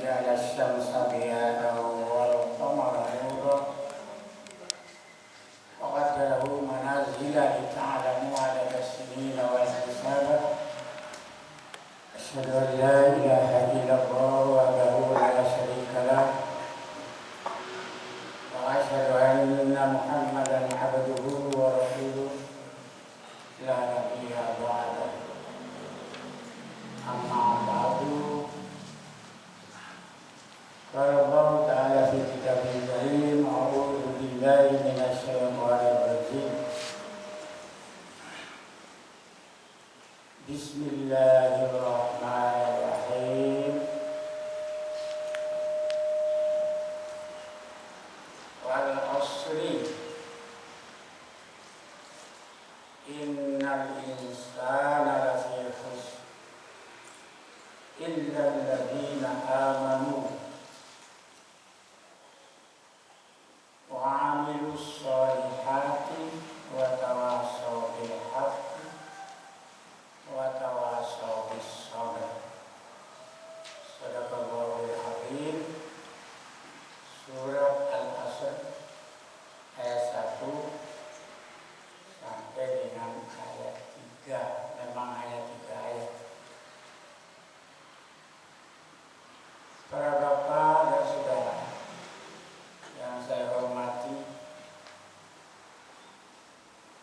جعل الشمس ضياء والقمر نورا وقدره منازل لتعلموا عدد السنين والحساب أشهد أن لا إله إلا الله وحده لا شريك له وأشهد أن محمدا عبده ورسوله لا نبي بعده أما بعد قال الله تعالى في كتابه الكريم أعوذ بالله من الشيطان الرجيم بسم الله الرحمن الرحيم والعصر إن الإنسان لفي خسر إلا الذين آمنوا وعملوا الصالحات وتواصوا بالحق وتواصوا بالصبر صدق الله العظيم. Surat Al-Asr ayat 1 sampai dengan ayat 3. Memang hanya 3 ayat. Para bapak dan saudara yang saya hormati,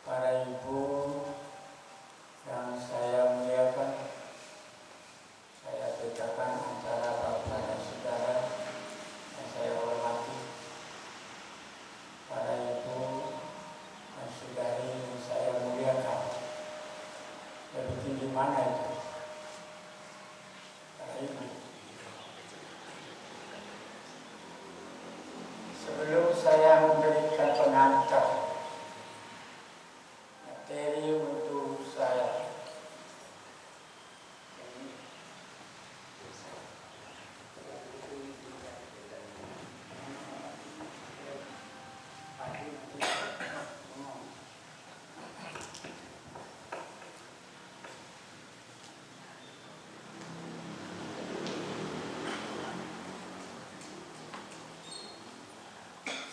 para ibu yang saya muliakan, saya bedakan antara bapak dan saudara yang saya hormati, para ibu dan saudari yang saya muliakan. Lebih tinggi mana itu? Para ibu. Sebelum saya memberikan pengantar materi untuk saya,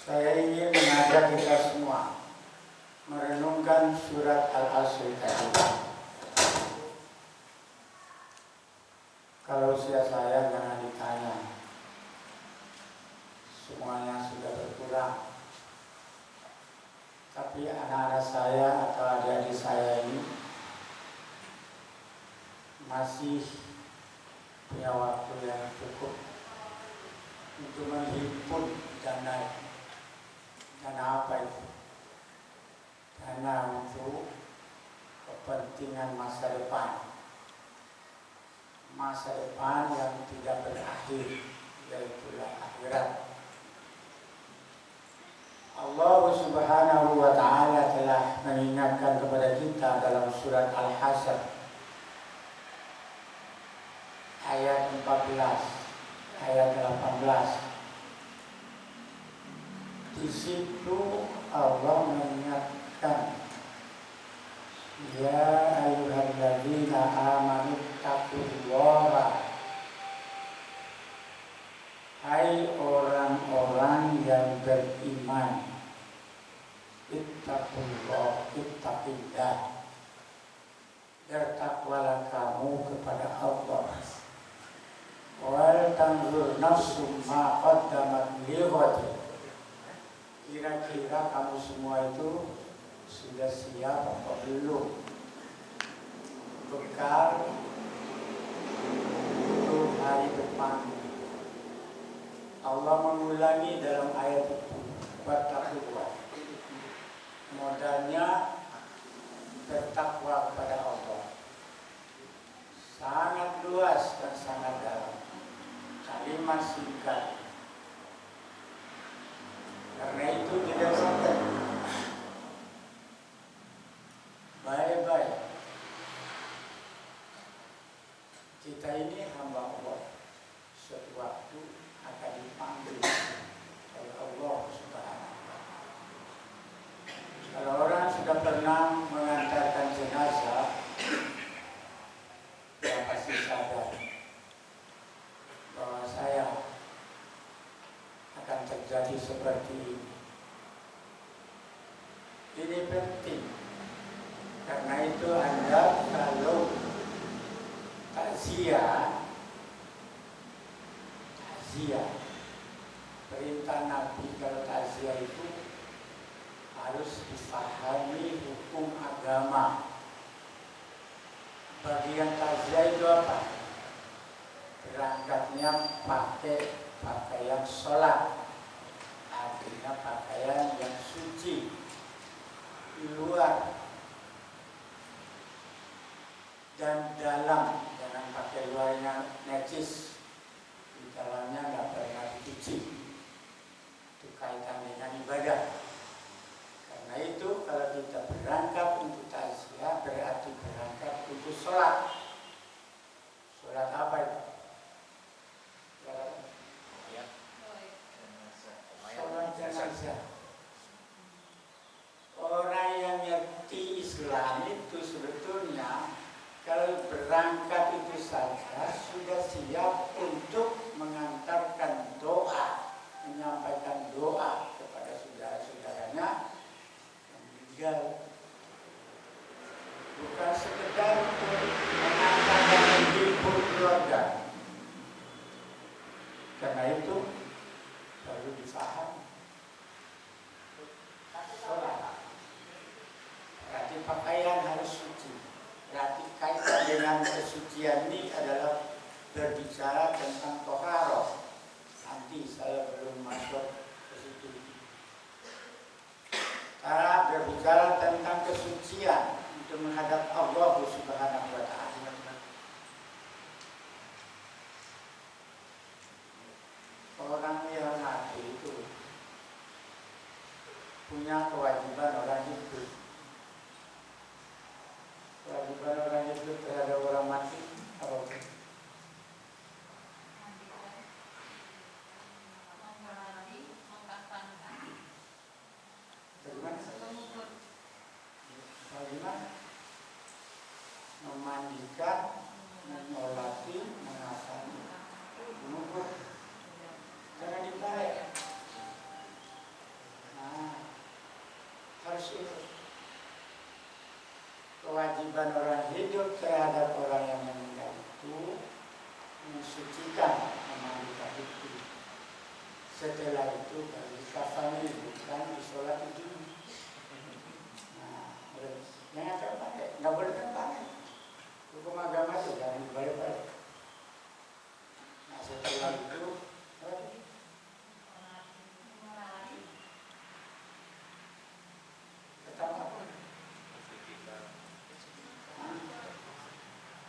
saya ingin mengajak kita semua merenungkan surat Al-Asr tadi. Kalau usia saya jangan ditanya, semuanya sudah berkurang. Tapi anak-anak saya atau adik-adik saya ini masih punya waktu yang cukup untuk menghimpun dana. Dana apa itu? Dana untuk kepentingan masa depan. Masa depan yang tidak berakhir, yaitulah akhirat. Allah Subhanahu wa ta'ala telah mengingatkan kepada kita dalam surat Al-Hasyr ayat 14, ayat 18. Di situ Allah mengingatkan, ya ayyuhalladzina amanu taqullaha, hai orang-orang yang beriman, ittaqullah, ittaqillah, bertakwalah kamu kepada Allah. Wal tanzur nafsum ma qaddamat lighadin, kira-kira kamu semua itu sudah siap atau belum bekal untuk hari depan. Allah mengulangi dalam ayat itu, wattaqullah. Modalnya bertakwa kepada Allah. Sangat luas dan sangat dalam. Kalimat singkat. Karena itu tidak sampai baik-baik. Kita ini hamba Allah. Suatu waktu akan dipanggil oleh Allah Subhanahu wa ta'ala. Kalau orang sudah pernah mengantarkan jenazah, dia pasti sadar bahwa saya terjadi seperti ini. Ini penting. Karena itu Anda kalau takziah, perintah Nabi kalau takziah itu harus dipahami hukum agama. Bagian takziah itu apa? Berangkatnya pakai pakaian sholat, artinya pakaian yang suci di luar dan dalam, jangan pakai luarnya najis, di dalamnya nggak pernah dicuci. Itu kaitan dengan ibadah. Karena itu kalau kita berangkat untuk takziah berarti berangkat untuk sholat. Sholat apa itu? Sholat jenazah. Orang yang ngerti Islam itu sebetulnya kalau berangkat itu saja sudah siap untuk mengantarkan doa, menyampaikan doa kepada saudara-saudaranya yang meninggal. Bukan sekedar untuk mengantarkan menghibur keluarga. Karena itu perlu difahami. Sholat. Berarti pakaian harus suci. Berarti kaitan dengan kesucian ini adalah berbicara tentang toharoh. Nanti saya belum masuk ke situ. Cara berbicara tentang kesucian untuk menghadap Allah Subhanahu wa Ta'ala. Orang yang mati itu punya kewajiban orang hidup. Kewajiban orang hidup terhadap orang mati apa? Bagaimana? Memandikan, menyolati, mengafani, mengubur. Jangan dibalik. Harus itu. Kewajiban orang hidup terhadap orang yang meninggal itu mensucikan, memandikan itu. Setelah itu baru dikafani, bukan disolat itu. Jangan terbalik, nggak boleh terbalik. Hukum agama itu jangan dibalik-balik. Nah setelah itu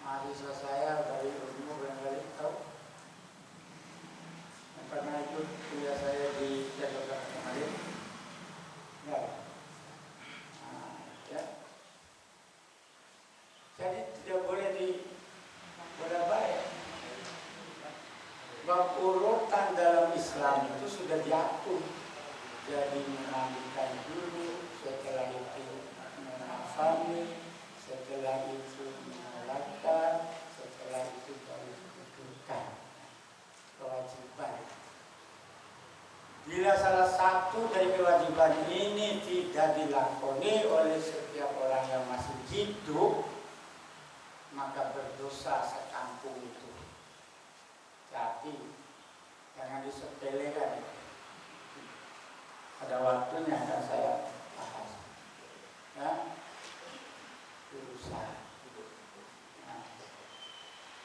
mahasiswa saya dari ilmu barangkali tahu yang pernah ikut kuliah saya di Jakarta kemarin. Ya. Jadi tidak boleh bolak-balik. Bab urutan dalam Islam itu sudah diatur. Jadi memandikan dulu, setelah itu menafani, setelah itu menolakkan, setelah itu baru dikuburkan. Kewajiban. Bila salah satu dari kewajiban ini tidak dilakoni oleh setiap orang yang masih hidup, maka berdosa sekampung itu. Tapi jangan disepelekan. Pada waktunya akan saya bahas. Ya, urusan. Nah,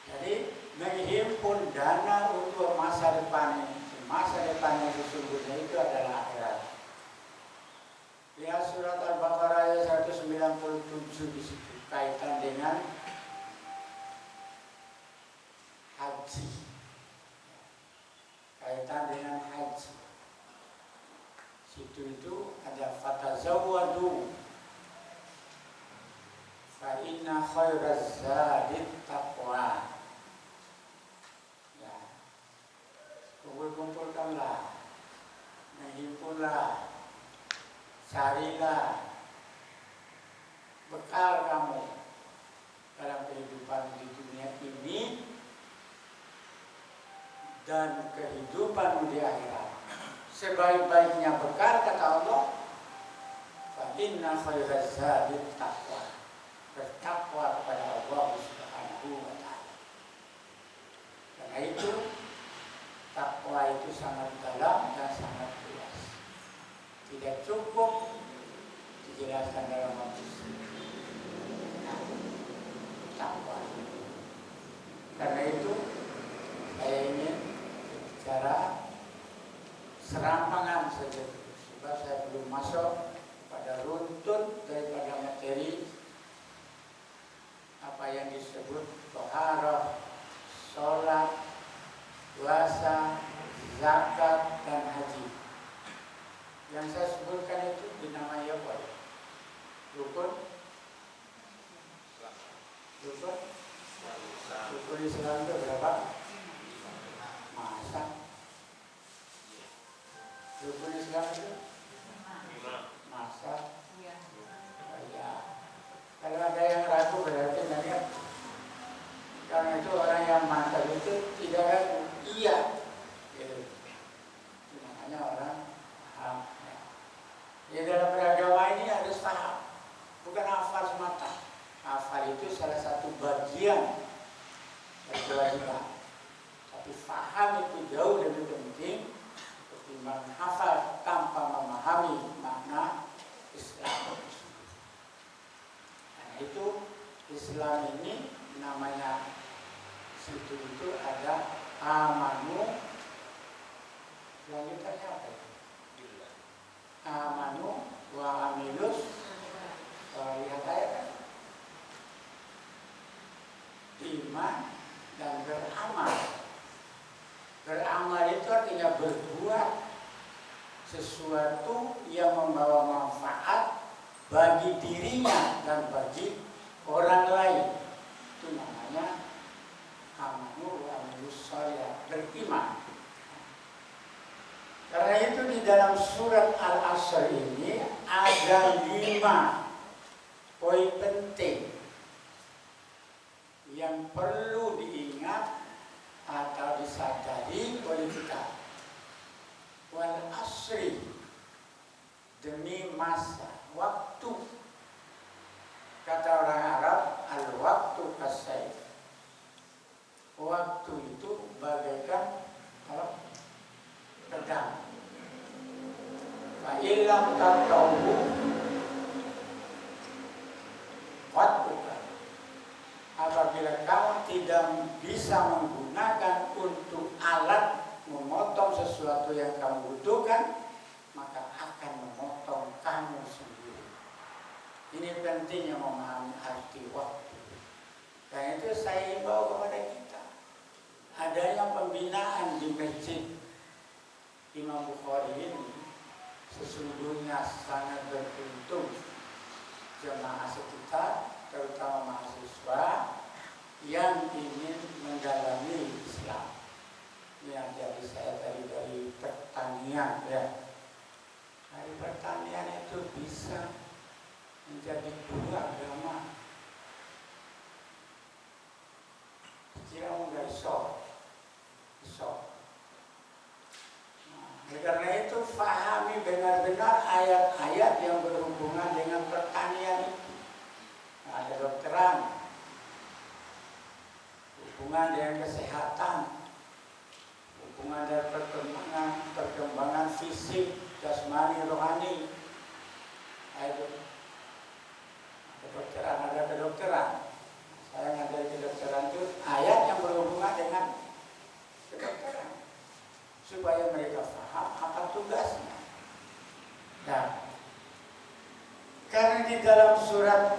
jadi menghimpun dana untuk masa depan ini. Masa depan yang sesungguhnya itu adalah akhirat. Lihat surat Al-Baqarah ayat 197 di situ kaitan dengan haji. Kaitan dengan haji. Situ itu ada fatazawwadu fa inna khairaz zadit taqwa. Ya. Kumpul-kumpulkanlah, menghimpunlah, carilah bekal kamu dalam kehidupan di dunia ini dan kehidupan di akhirat. sebaik-baiknya bekal kata Allah, fa inna khairaz zadi taqwa. Bertakwa kepada Allah Subhanahu wa taala. Karena itu takwa itu sangat dalam dan sangat luas. Tidak cukup dijelaskan dalam hadis. Takwa. Karena itu saya ingin bicara serampangan saja, sebab saya belum masuk pada runtut daripada materi apa yang disebut toharoh, sholat, puasa, zakat, dan haji. Yang saya sebutkan itu dinamai apa? Rukun Islam itu berapa? Masa? Rukun Islam itu? Masa? Oh, ya. Kalau ada yang ragu berarti nanti karena itu orang yang mantap itu tidak ragu, iya. Gitu. Itu namanya orang paham. Ya, dalam beragama ini harus paham, bukan hafal semata. Hafal itu salah satu bagian dari kewajiban, tapi paham itu jauh lebih penting ketimbang hafal tanpa memahami makna Islam. Nah, itu Islam ini namanya situ itu ada amanu, lanjutannya apa itu? Amanu wa amilus lihat ayat kan? Iman dan beramal. Beramal itu artinya berbuat sesuatu yang membawa manfaat bagi dirinya dan bagi orang lain. Itu namanya amanu wa amilus sholih, beriman. Karena itu di dalam surat Al-Asr ini ada 5 poin penting yang perlu diingat atau disadari oleh kita. Wal asri, demi masa, waktu. Kata orang Arab, al-waktu kasayf. Waktu itu bagaikan pedang. Fa illam taqawu waktuka. Apabila kamu tidak bisa menggunakan untuk alat memotong sesuatu yang kamu butuhkan, maka akan memotong kamu sendiri. Ini pentingnya memahami arti waktu. Karena itu saya himbau kepada kita, adanya pembinaan di masjid Imam Bukhari ini sesungguhnya sangat beruntung jemaah sekitar, terutama mahasiswa yang ingin mendalami Islam. Ya, jadi saya dari pertanian ya. Dari pertanian itu bisa menjadi dua agama. Kira enggak iso. Karena itu fahami benar-benar ayat-ayat yang berhubungan dengan pertanian itu. Ada dokteran, hubungan dengan kesehatan, hubungan dengan perkembangan fisik, jasmani, rohani. Ada kedokteran. Saya ngajari kedokteran itu ayat yang berhubungan dengan kedokteran, supaya mereka paham apa tugasnya. Nah, karena di dalam surat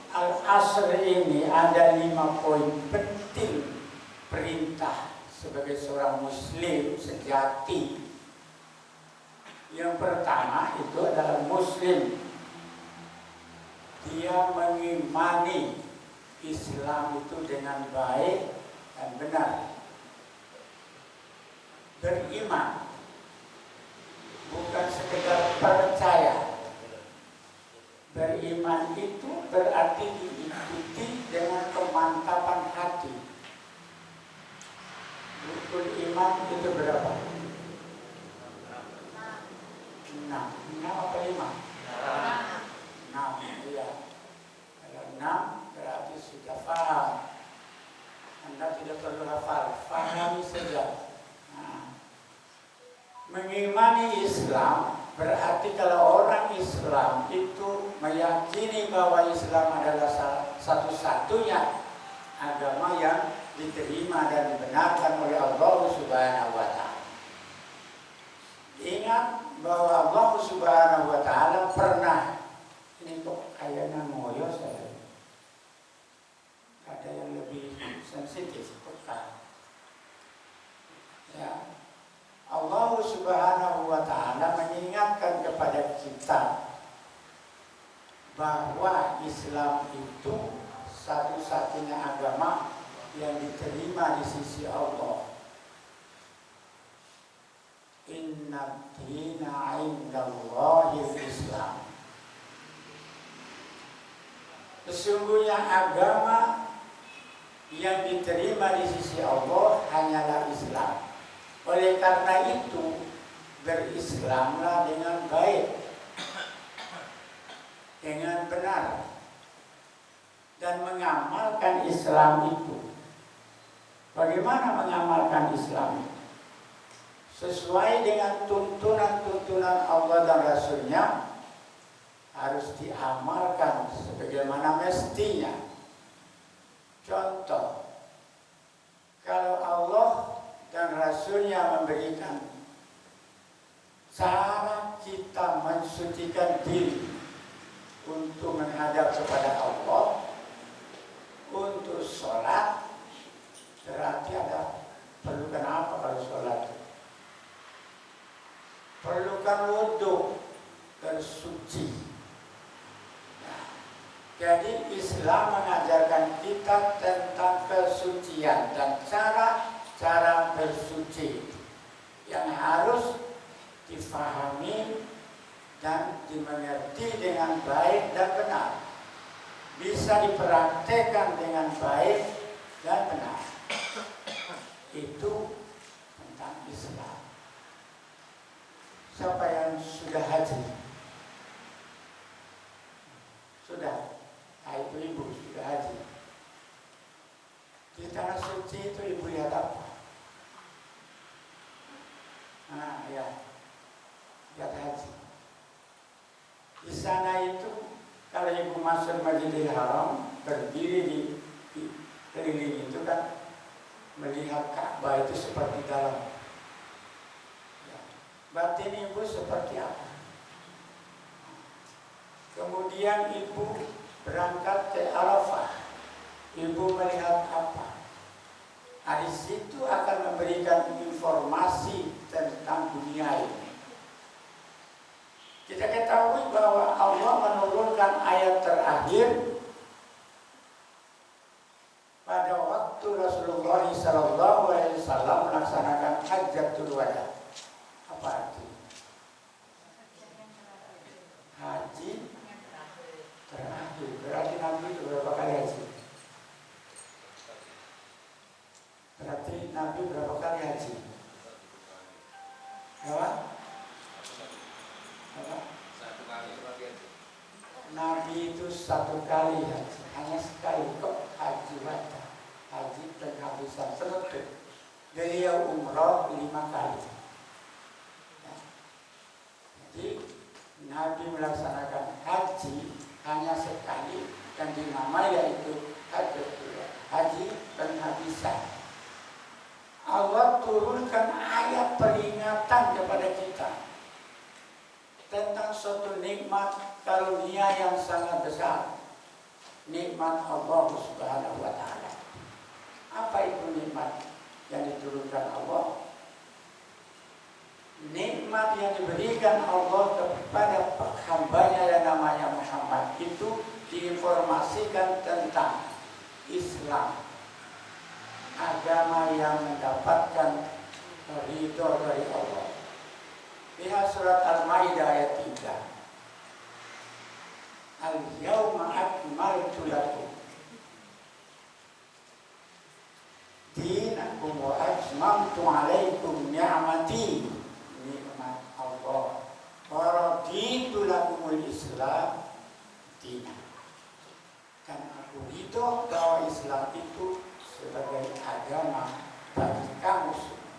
Al-Asr ini ada 5 poin penting perintah sebagai seorang muslim sejati. Yang pertama itu adalah muslim, dia mengimani Islam itu dengan baik dan benar. Beriman bukan sekedar percaya. Beriman itu berarti diikuti dengan kemantapan hati. Rukun iman itu berapa? 6 apa 5? 6, iya. Kalau 6 berarti sudah paham. Anda tidak perlu hafal, pahami saja. Nah, mengimani Islam berarti kalau orang Islam itu meyakini bahwa Islam adalah satu-satunya agama yang diterima dan dibenarkan oleh Allah Subhanahu wa Ta'ala. Ingat bahwa Allah Subhanahu wa Ta'ala pernah, ini kok kayaknya ngoyo saya, ada yang lebih sensitif bukan? Ya, Allah Subhanahu wa Ta'ala mengingatkan kepada kita bahwa Islam itu satu-satunya agama yang diterima di sisi Allah. Inna dina indallahil Islam. Sesungguhnya agama yang diterima di sisi Allah hanyalah Islam. Oleh karena itu, berislamlah dengan baik, dengan benar, dan mengamalkan Islam itu. Bagaimana mengamalkan Islam itu? Sesuai dengan tuntunan-tuntunan Allah dan Rasul-Nya, harus diamalkan sebagaimana mestinya. Contoh, kalau Allah dan Rasul-Nya memberikan cara kita mensucikan diri untuk menghadap kepada Allah, untuk sholat, berarti perlukan apa kalau sholat? Perlukan wudhu, bersuci. Nah, jadi Islam mengajarkan kita tentang kesucian dan cara bersuci yang harus difahami dan dimengerti dengan baik dan benar, bisa dipraktekkan dengan baik dan benar. Itu tentang Islam. Siapa yang sudah haji? Sudah? Nah, itu ibu sudah haji. Di tanah suci itu ibu lihat apa? Nah, ya, lihat haji. Di sana itu kalau ibu masuk Masjidil Haram, berdiri di keliling itu kan, melihat Ka'bah itu seperti dalam. Ya. Batin ibu seperti apa? Kemudian ibu berangkat ke Arafah. Ibu melihat apa? Nah, di situ akan memberikan informasi tentang dunia ini. Kita ketahui bahwa Allah menurunkan ayat terakhir pada waktu Rasulullah SAW melaksanakan Hajjatul Wada. Apa artinya? Haji terakhir. Berarti Nabi itu berapa kali haji? Berarti Nabi berapa kali haji? Apa? Nabi itu 1 kali haji, hanya sekali kok haji wada, haji penghabisan penutup. Beliau umroh 5 kali. Ya. Jadi Nabi melaksanakan haji hanya sekali dan dinamai yaitu haji penghabisan. Allah turunkan ayat peringatan kepada kita tentang suatu nikmat karunia yang sangat besar, nikmat Allah Subhanahu wa Ta'ala. Apa itu nikmat yang diturunkan Allah? Nikmat yang diberikan Allah kepada hambanya yang namanya Muhammad itu diinformasikan tentang Islam, agama yang mendapatkan ridho dari Allah. Lihat surat Al-Maidah ayat 3. Al-yawma akmaltu lakum dinakum wa atmamtu alaikum ni'mati. Nikmat Allah. Para raditul Islam dina. Dan aku ridho bahwa Islam itu sebagai agama bagi kamu semua.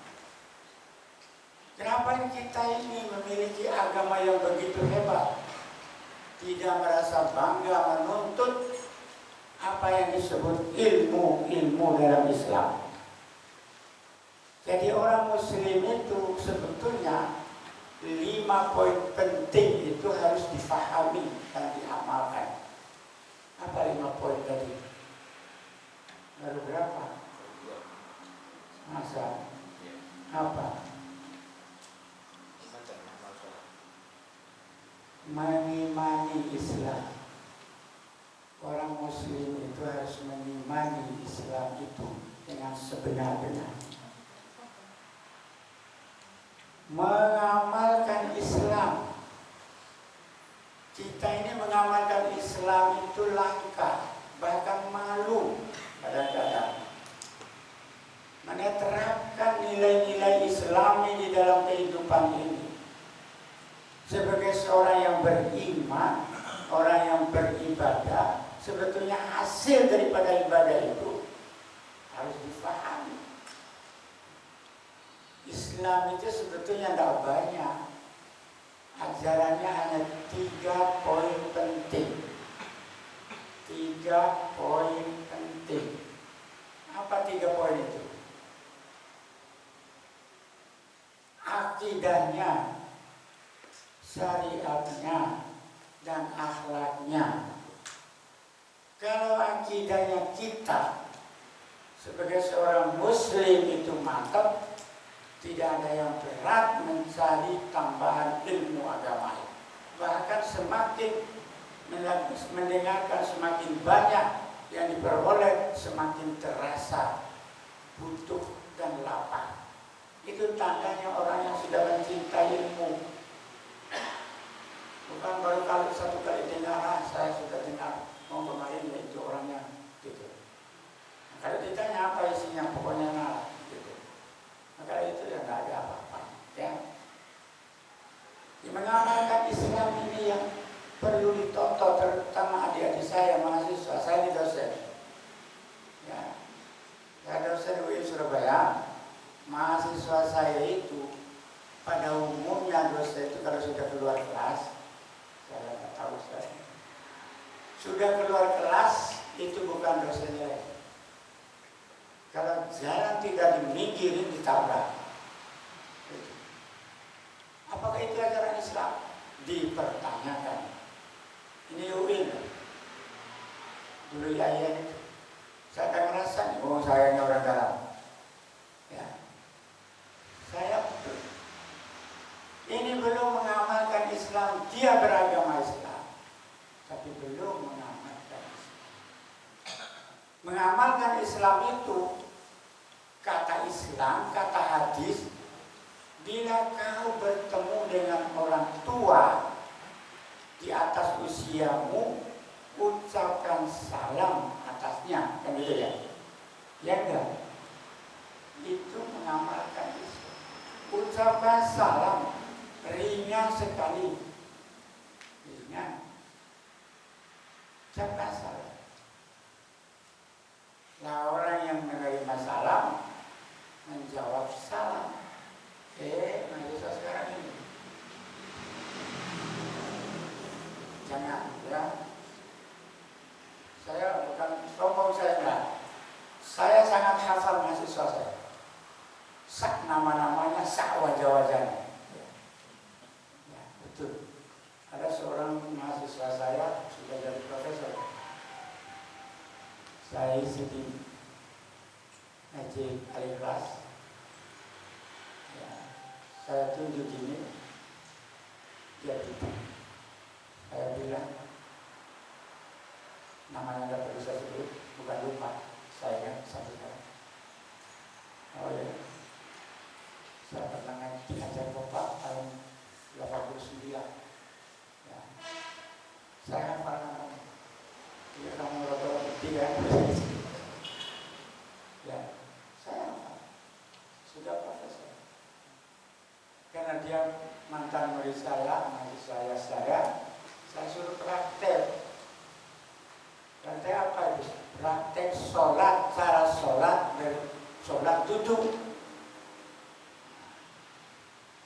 Kenapa kita ini memiliki agama yang begitu hebat? Tidak merasa bangga menuntut apa yang disebut ilmu dalam Islam. Jadi orang Muslim itu sebetulnya 5 poin penting itu harus difahami dan diamalkan. Apa 5 poin tadi? Baru berapa? Masa? Apa? Mengimani Islam. Orang Muslim itu harus mengimani Islam itu dengan sebenar-benar. Mengamalkan Islam. Kita ini mengamalkan Islam itu langka, bahkan malu kadang-kadang. Menerapkan nilai-nilai Islami di dalam kehidupan ini. Sebagai seorang yang beriman, orang yang beribadah, sebetulnya hasil daripada ibadah itu harus difahami. Islam itu sebetulnya tidak banyak. Ajarannya hanya 3 poin penting. 3 poin penting. Apa 3 poin itu? Akidahnya, syariatnya, dan akhlaknya. Kalau akidahnya kita sebagai seorang Muslim itu mantap, tidak ada yang berat mencari tambahan ilmu agama. Bahkan semakin mendengarkan semakin banyak yang diperoleh, semakin terasa butuh dan lapar. Itu tandanya orang yang sudah mencintai ilmu. Bukan baru kali 1 kali dengar, saya sudah dengar, kemarin itu orangnya gitu. Kalau ditanya apa isinya, pokoknya ngalah gitu. Maka itu ya nggak ada apa-apa. Ya. Mengamalkan Islam ini yang perlu ditonton, terutama adik-adik saya, mahasiswa. Saya ini dosen. Ya. Saya dosen UIN Surabaya. Mahasiswa saya itu pada umumnya dosen itu kalau sudah keluar kelas, saya nggak tahu saya. Sudah keluar kelas itu bukan dosennya lagi. Kalau jalan tidak diminggirin, ditabrak. Apakah itu ajaran Islam? Dipertanyakan. Ini UIN. Dulu ya itu. Saya akan merasa, oh saya ini orang dalam. Ya. Saya betul. Ini belum mengamalkan Islam. Dia beragama Islam, tapi belum mengamalkan Islam. Mengamalkan Islam itu, kata Islam, kata hadis, bila kau bertemu dengan orang tua di atas usiamu, ucapkan salam atasnya, kan gitu ya? Ya enggak? Itu mengamalkan Islam. Ucapkan salam, ringan sekali, ringan. Ucapkan salam. Nah, orang yang menerima salam menjawab salam. Mahasiswa sekarang ini jangan ya. Saya bukan sombong, saya enggak. Saya sangat hafal mahasiswa saya. Sak nama-namanya, sak wajah-wajahnya. Ya, betul. Ada seorang mahasiswa saya sudah jadi profesor. Saya sedih ngaji Al-Ikhlas. Ya, saya tunjuk ini, dia tidak. Saya bilang, namanya nggak perlu saya sebut, bukan lupa. Saya kan satu kali. Oh ya, saya pernah ngaji ajar Bapak tahun 89. Ya. Saya hafal namanya. Dia kamu rata-rata 3. Ya, saya hafal. Sudah profesor. Karena dia mantan murid saya, mahasiswa saya, Saya suruh praktek. Praktek apa itu? Praktek sholat, cara sholat dari sholat duduk.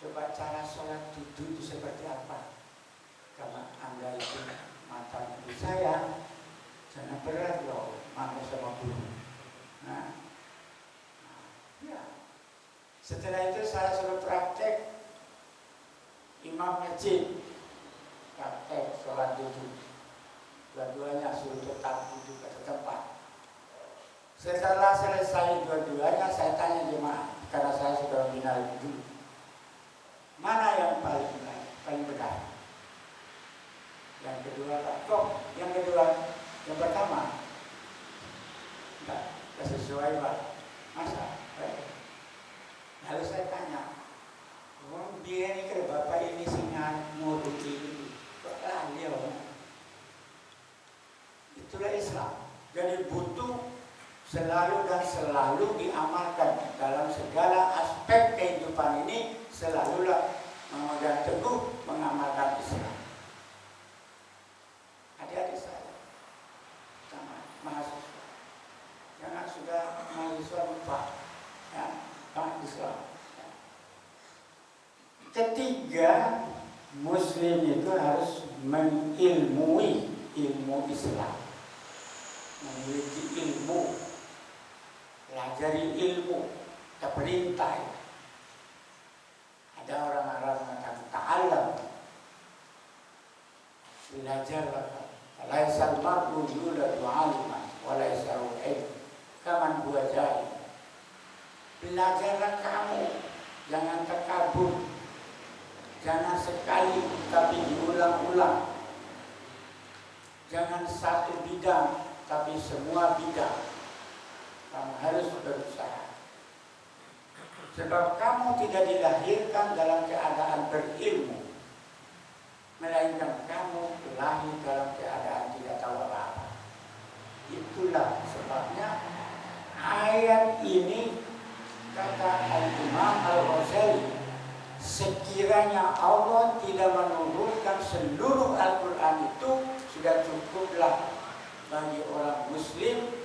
Coba cara sholat duduk itu seperti apa? Karena Anda itu mantan ibu saya, jangan berat loh, malu sama guru. Nah, ya. Setelah itu saya suruh praktek imam masjid, praktek sholat duduk. Dua-duanya suruh tetap duduk pada tempat. Setelah selesai dua-duanya, saya tanya jemaah, karena saya sudah membina dulu, mana yang paling benar? Yang kedua, kok yang kedua, yang pertama enggak sesuai Pak, masa? Lalu saya tanya, dia ini ke bapak ini singa mau begini, kok lali ya? Itulah Islam. Jadi butuh selalu dan selalu diamalkan dalam segala aspek kehidupan ini, selalulah memegang teguh mengamalkan Islam. Adik-adik saya, sama mahasiswa, jangan sudah mahasiswa lupa, ya, Islam. Ketiga, Muslim itu harus mengilmui ilmu Islam, memiliki ilmu, pelajari ilmu, perintah. Ada orang Arab mengatakan ta'allam, belajarlah. Laisal mar'u yuladu 'aliman wa laisa ilm kaman huwa jahil. Belajarlah kamu, jangan terkabur, jangan sekali tapi diulang-ulang, jangan satu bidang tapi semua bidang. Kamu harus berusaha, sebab kamu tidak dilahirkan dalam keadaan berilmu, melainkan kamu lahir dalam keadaan tidak tahu apa-apa. Itulah sebabnya ayat ini, kata Al-Imam Al-Ghazali, sekiranya Allah tidak menurunkan seluruh Al-Quran itu, sudah cukuplah bagi orang Muslim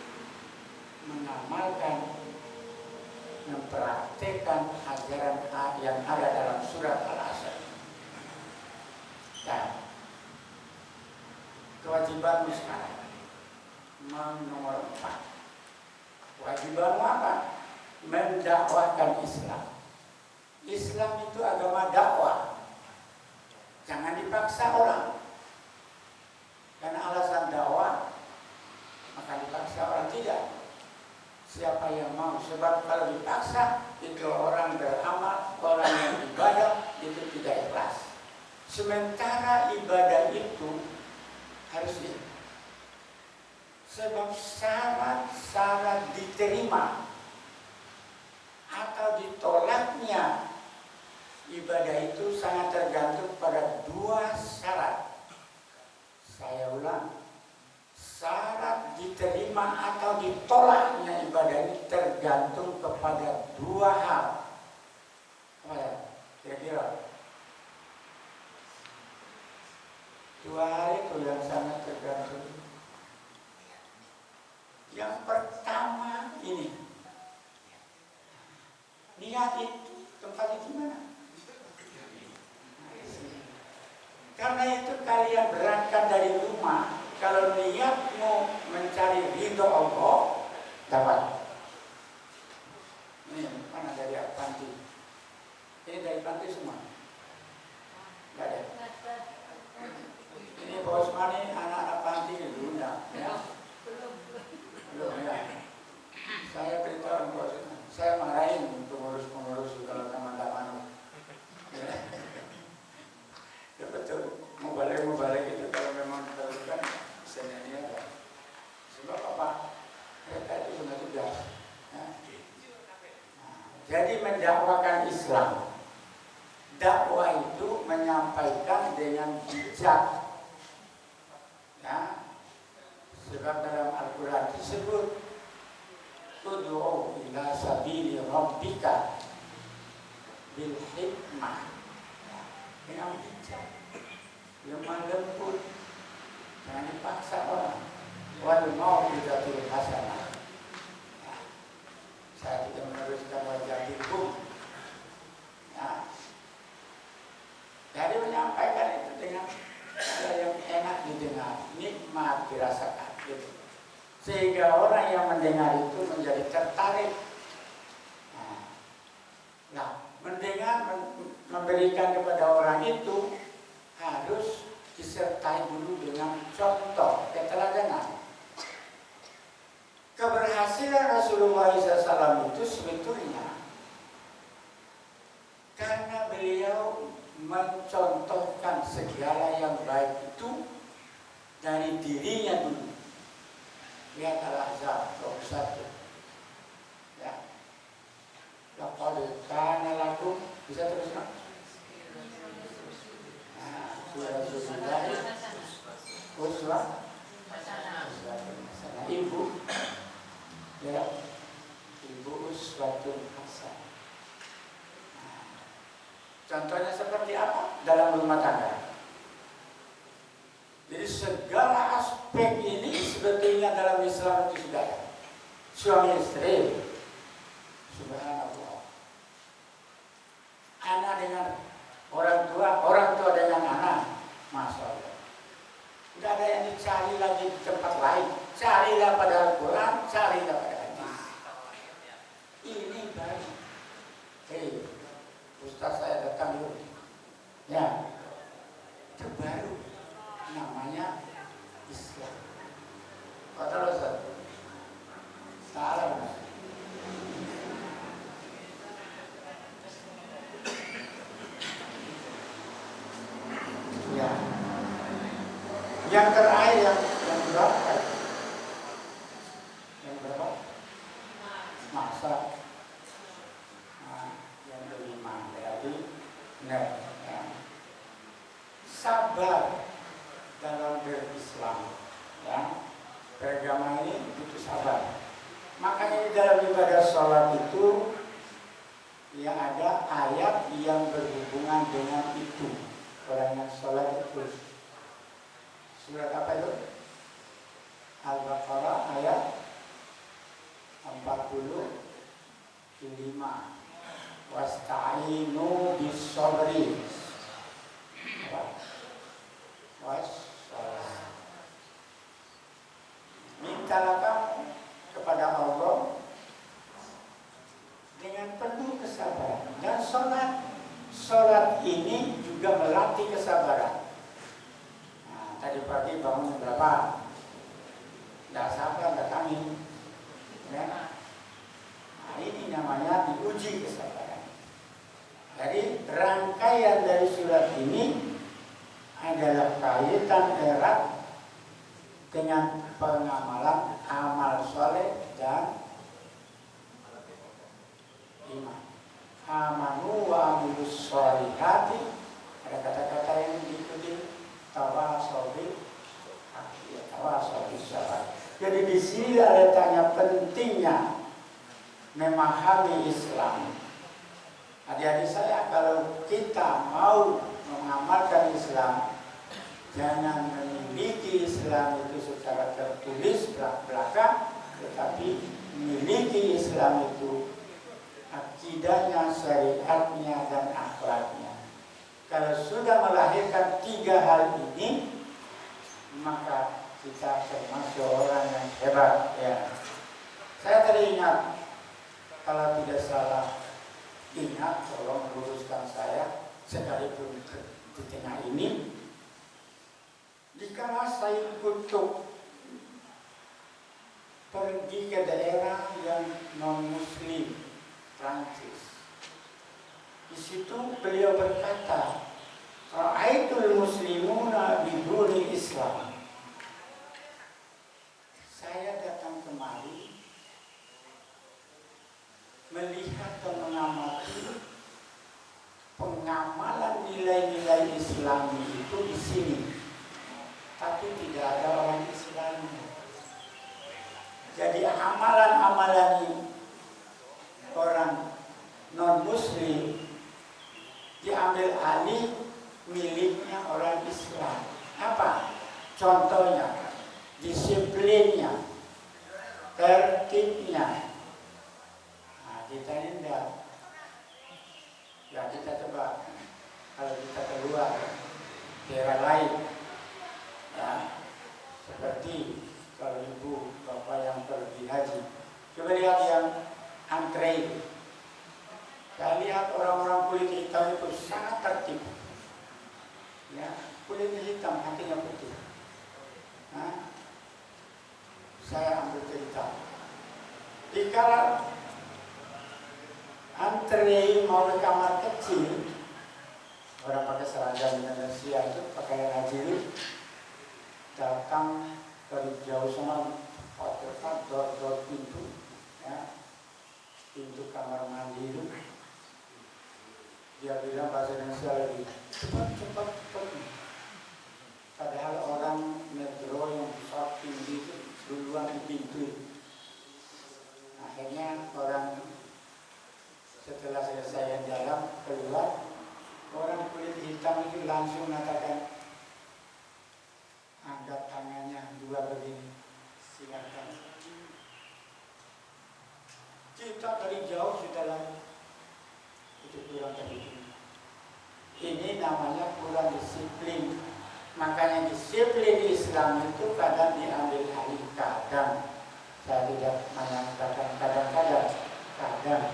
mengamalkan, mempraktekkan ajaran yang ada dalam surat Al-Asr. Dan kewajibanmu sekarang nomor 4. Kewajibanmu apa? Mendakwahkan Islam. Islam itu agama dakwah. Jangan dipaksa orang. Karena alasan dakwah, maka dipaksa orang tidak. Siapa yang mau? Sebab kalau dipaksa, itu orang beramal, orang yang ibadah, itu tidak ikhlas. Sementara ibadah itu harus sebab syarat diterima atau ditolaknya ibadah itu sangat tergantung pada dua syarat. Saya ulang, syarat diterima atau ditolaknya ibadah ini tergantung kepada dua hal. Apa ya? Kira-kira dua hal itu yang sangat tergantung. Yang pertama ini, niat itu tempatnya di mana? Karena itu kalian berangkat dari rumah, kalau niatmu mencari ridho Allah, dapat. Ini mana dari panti? Ini dari panti semua? Tidak ada. Ini Pak Usmani, anak-anak panti diundang, ya? Belum ya. Saya beritahu Pak Usmani, saya marahin pengurus-pengurus kalau teman-teman. Ya betul, mau balik itu kalau memang diperlukan senenya ya. Sebab apa? Mereka itu punya tugas. Ya. Jadi mendakwakan Islam. Dakwah itu menyampaikan dengan bijak. Ya. Sebab dalam Al-Quran disebut ud'u ila sabili rabbika bil hikmah. Dengan bijak, lemah lembut, jangan dipaksa orang. Wal mau juga turun hasanah. Nah, saya tidak meneruskan wajah hukum. Nah, jadi menyampaikan itu dengan cara yang enak didengar, nikmat dirasakan, gitu. Sehingga orang yang mendengar itu menjadi tertarik. Nah, mendengar, memberikan kepada orang itu harus disertai dulu dengan contoh, keteladanan. Keberhasilan Rasulullah SAW itu sebetulnya karena beliau mencontohkan segala yang baik itu dari dirinya dulu. Lihat Al-Ahzab 21. Ya. Laqad kana lakum, bisa terus kan? Nah, surah uswah hasanah. Ibu, ya, ibu uswatun hasanah. Contohnya seperti apa? Dalam rumah tangga. Jadi segala aspek ini sebetulnya dalam Islam itu sudah ada. Suami istri, subhanallah. Anak dengan orang tua dengan anak, masya Allah. Tidak ada yang dicari lagi di tempat lain. Carilah pada Al-Quran, carilah pada hadis. Ini baik. Hei, Ustaz saya datang dulu. Ya, itu baru namanya Islam. Kata Ustaz, salam. Ya, yang terakhir yang berapa? Yang berapa? Masa. Yang kelima berarti ya. Sabar dalam berislam, ya. Beragama ini butuh sabar. Makanya di dalam ibadah sholat itu yang ada ayat yang berhubungan dengan itu. Orang yang sholat itu surat apa itu? Al-Baqarah ayat 45. Wasta'inu bis-sabri. Mintalah kamu kepada Allah dengan penuh kesabaran. Dan sholat ini juga melatih kesabaran. Nah, tadi pagi bangun berapa? Tidak sabar datangin. Ya. Nah, ini namanya diuji kesabaran. Jadi rangkaian dari surat ini adalah kaitan erat dengan pengamalan amal soleh dan iman. Amanu wa amilus sholihati, ada kata-kata yang diikuti tawasobil sabar. Jadi di sini letaknya pentingnya memahami Islam. Adik-adik saya, kalau kita mau mengamalkan Islam, jangan memiliki Islam itu secara tertulis belak-belakan, tetapi memiliki Islam itu akidahnya, syariatnya, dan akhlaknya. Kalau sudah melahirkan 3 hal ini, maka kita termasuk orang yang hebat. Ya. Saya teringat, kalau tidak salah ingat, tolong luruskan saya, sekalipun di tengah ini, dikala Sayyid Qutb pergi ke daerah yang non-muslim, Prancis. Di situ beliau berkata, Ra'aitul muslimuna biduni Islam. Saya datang kemari melihat dan mengamati pengamalan nilai-nilai Islam itu di sini, tapi tidak ada orang Islam. Jadi amalan-amalan orang non-muslim diambil alih miliknya orang Islam. Apa contohnya? kita. Ya kita coba kalau kita keluar daerah lain, ya seperti kalau ibu bapak yang pergi haji, coba lihat yang antre itu. Saya lihat orang-orang kulit hitam itu sangat tertib. Ya, kulitnya hitam, hatinya putih. Nah, saya ambil cerita. Dikala antre mau ke kamar kecil, orang pakai seragam Indonesia itu pakaian haji datang dari jauh sama dor pintu, ya, pintu kamar mandi itu. Dia bilang bahasa Indonesia lagi, cepat. Padahal orang metro yang besar tinggi itu duluan di pintu. Akhirnya orang setelah selesai yang dalam keluar, orang kulit hitam itu langsung mengatakan, angkat tangannya dua begini, silakan. Kita dari jauh sudah lari. Itu kurang terhitung. Ini namanya kurang disiplin. Makanya disiplin Islam itu kadang diambil alih, kadang saya tidak menyatakan kadang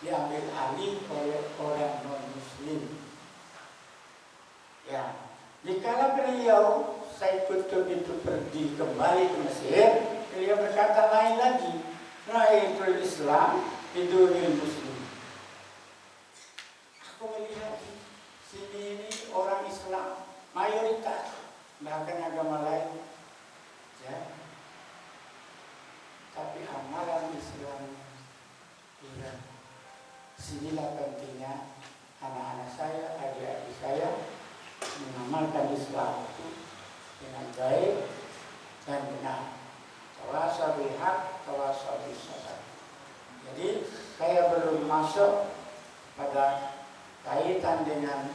diambil alih oleh orang non Muslim. Ya, jika beliau Said Qutb itu pergi kembali ke Mesir, beliau berkata lain lagi, Ra'aitul Islam bidunil Muslim. Aku melihat sini ini orang Islam mayoritas, bahkan agama lain, ya. Tapi amalan Islam kurang. Sinilah pentingnya anak-anak saya, adik-adik saya mengamalkan Islam itu dengan baik dan benar. Tawasau bil haq, tawasau bis sabr. Jadi saya belum masuk pada kaitan dengan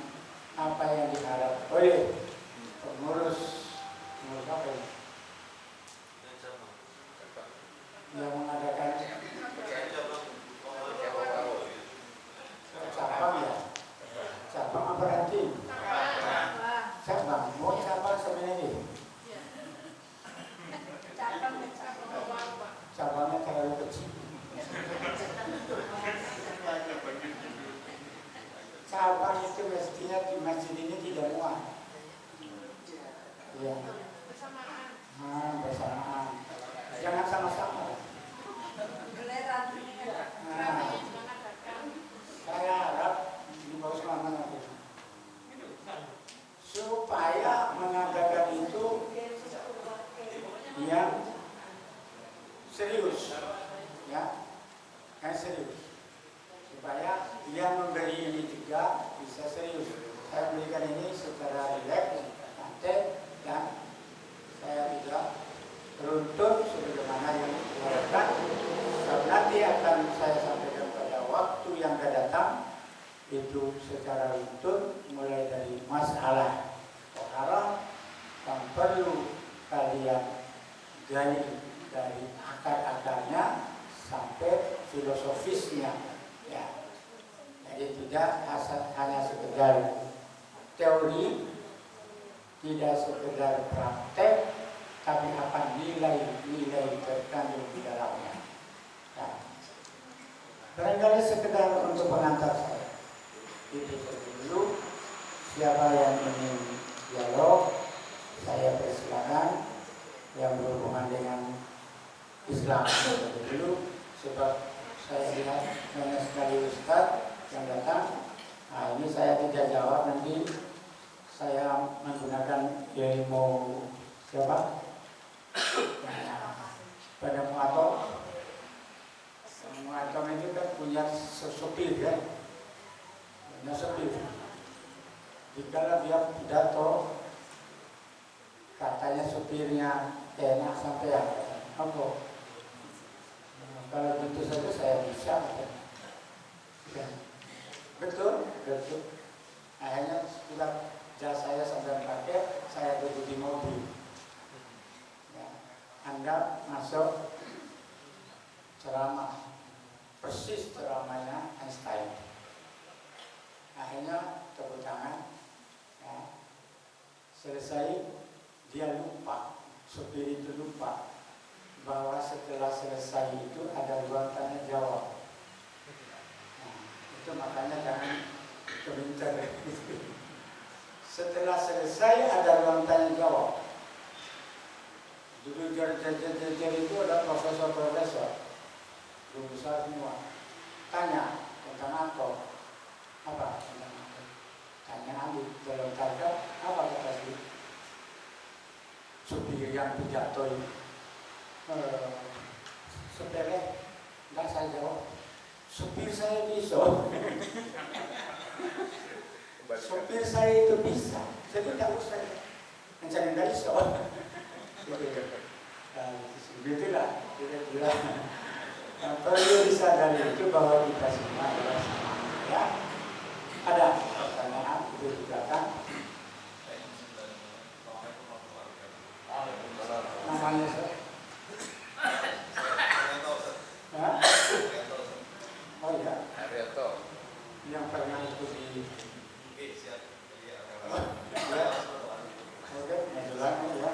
apa yang diharap oleh pengurus apa ini? Yang mengadakan cabang ya, cabang apa nanti? Cabang, mau cabang sebenarnya? Cabangnya terlalu kecil. Cabang itu mestinya di masjid ini tidak muat. Ya. Bersamaan. Jangan sama-sama. Saya harap ini bagus mana supaya mengadakan itu yang serius, ya, yang serius, supaya yang memberi ini juga bisa serius. Saya berikan ini secara rileks, santai, dan saya tidak runtut sebagaimana yang diharapkan. Nanti akan saya sampaikan pada waktu yang akan datang itu secara runtut, mulai dari masalah toharoh yang perlu kalian gali dari akar-akarnya sampai filosofisnya, ya. Jadi tidak hanya sekedar teori, tidak sekedar praktek, tapi apa nilai-nilai terkandung di dalamnya. Nah, barangkali sekedar untuk pengantar saya. Itu dulu. Siapa yang ingin dialog, saya persilakan. Yang berhubungan dengan Islam dulu, sebab saya lihat banyak sekali ustaz yang datang. Nah, ini saya tidak jawab, nanti saya menggunakan ilmu siapa? Pada Mu'atom itu kan punya sopir, kan? Punya sopir. Jika dia pidato, katanya sopirnya enak sampai apa? Kalau gitu saja saya bisa. Ya. Betul. Akhirnya sudah jas saya sampai pakai, saya duduk di mobil. Ya. Anda masuk ceramah, persis ceramahnya Einstein. Akhirnya tepuk tangan, ya. Selesai, dia lupa, supir itu lupa bahwa setelah selesai itu ada ruang tanya jawab. Nah, itu makanya jangan keminter. Setelah selesai ada ruang tanya jawab. Dulu jar itu ada profesor-profesor, guru besar semua. Tanya tentang apa? Tentang apa? Tanya ahli dalam tanda apa kata si supir yang pidato itu. Sepele, nggak saya jawab. Supir saya bisa. Supir saya itu bisa. Saya tidak usah mencari dari soal. Begitulah kira-kira. Nah, perlu disadari itu bahwa kita semua adalah sama. Ya, ada pertanyaan di belakang. Namanya saya. Oh ya, Haryoto. Yang pernah ikut di oke, majulannya ya.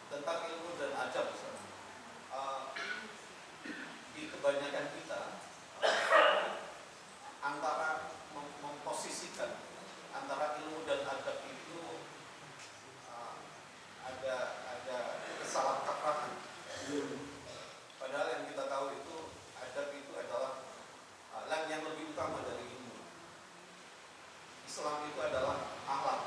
Tentang ilmu dan adab, di kebanyakan kita antara memposisikan antara ilmu dan adab itu ada kesalahkaprahan. Padahal yang kita tahu itu adab itu adalah yang lebih utama dari ilmu. Islam itu adalah akhlak.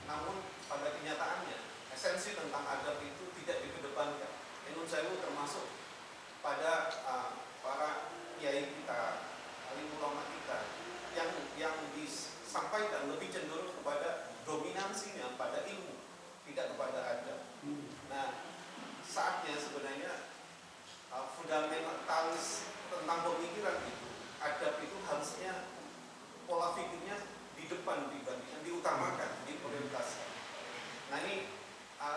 Namun pada kenyataannya esensi tentang adab itu tidak dikedepankan. Menurut saya termasuk pada para kiai kita, alim ulama kita yang disampaikan lebih cenderung kepada dominansinya pada ilmu, tidak kepada adab. Nah, saatnya sebenarnya fundamentalis tentang pemikiran itu, adab itu harusnya pola pikirnya di depan dibandingkan diutamakan, diprioritaskan. Nah ini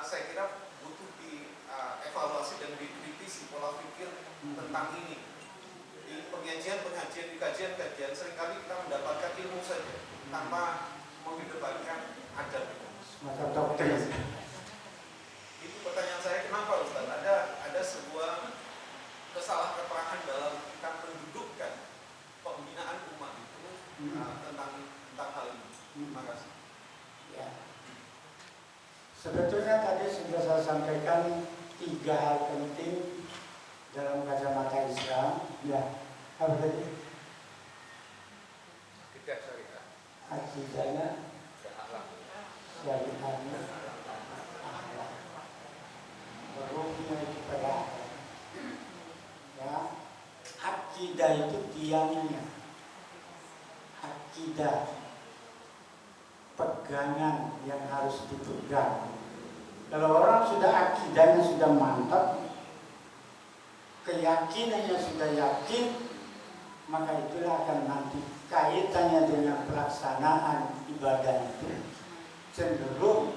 saya kira butuh dievaluasi dan dikritisi pola pikir tentang ini. Di pengajian-pengajian, di kajian-kajian seringkali kita mendapatkan ilmu saja tanpa mengedepankan adab. Semacam doktrin. Itu pertanyaan saya, kenapa Ustaz? Ada sebuah kesalahkaprahan dalam kita mendudukkan pembinaan umat itu tentang hal ini. Terima kasih. Ya. Sebetulnya tadi sudah saya sampaikan 3 hal penting dalam kacamata Islam. Ya, apa tadi? Akidah syariah. Akidahnya, syariahnya, akhlak. Berhubungnya itu pada akhlak. Ya, akidah itu tiangnya. Akidah, pegangan yang harus dipegang. Kalau orang sudah akidahnya sudah mantap, keyakinannya sudah yakin, maka itulah akan nanti kaitannya dengan pelaksanaan ibadah itu cenderung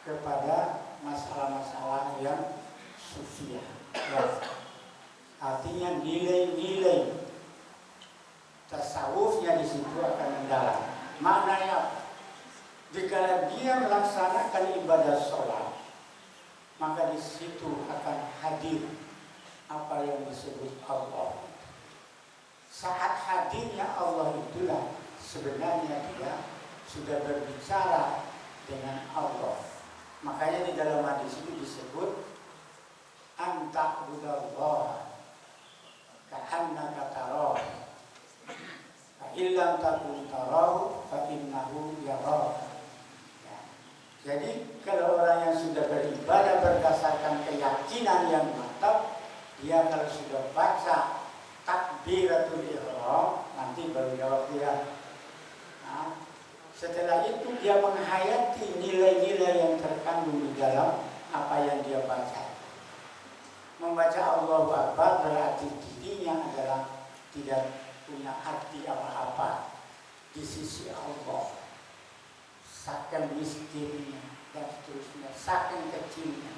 kepada masalah-masalah yang sufiah. Ya. Artinya nilai-nilai tasawufnya di situ akan mendalam. Maknanya jika dia melaksanakan ibadah sholat, maka di situ akan hadir apa yang disebut Allah. Saat hadirnya Allah itulah sebenarnya dia sudah berbicara dengan Allah. Makanya di dalam hadis itu disebut anta'budallaha ka'annaka tarahu fa illam takun tarahu fa innahu yaraka. Jadi kalau orang yang sudah beribadah berdasarkan keyakinan yang mantap, dia kalau sudah baca takbiratul ihram nanti baru jawab dia. Nah, setelah itu dia menghayati nilai-nilai yang terkandung di dalam apa yang dia baca. Membaca Allahu Akbar berarti dirinya adalah tidak punya arti apa-apa di sisi Allah. Saking miskinnya, dan seterusnya, saking kecilnya.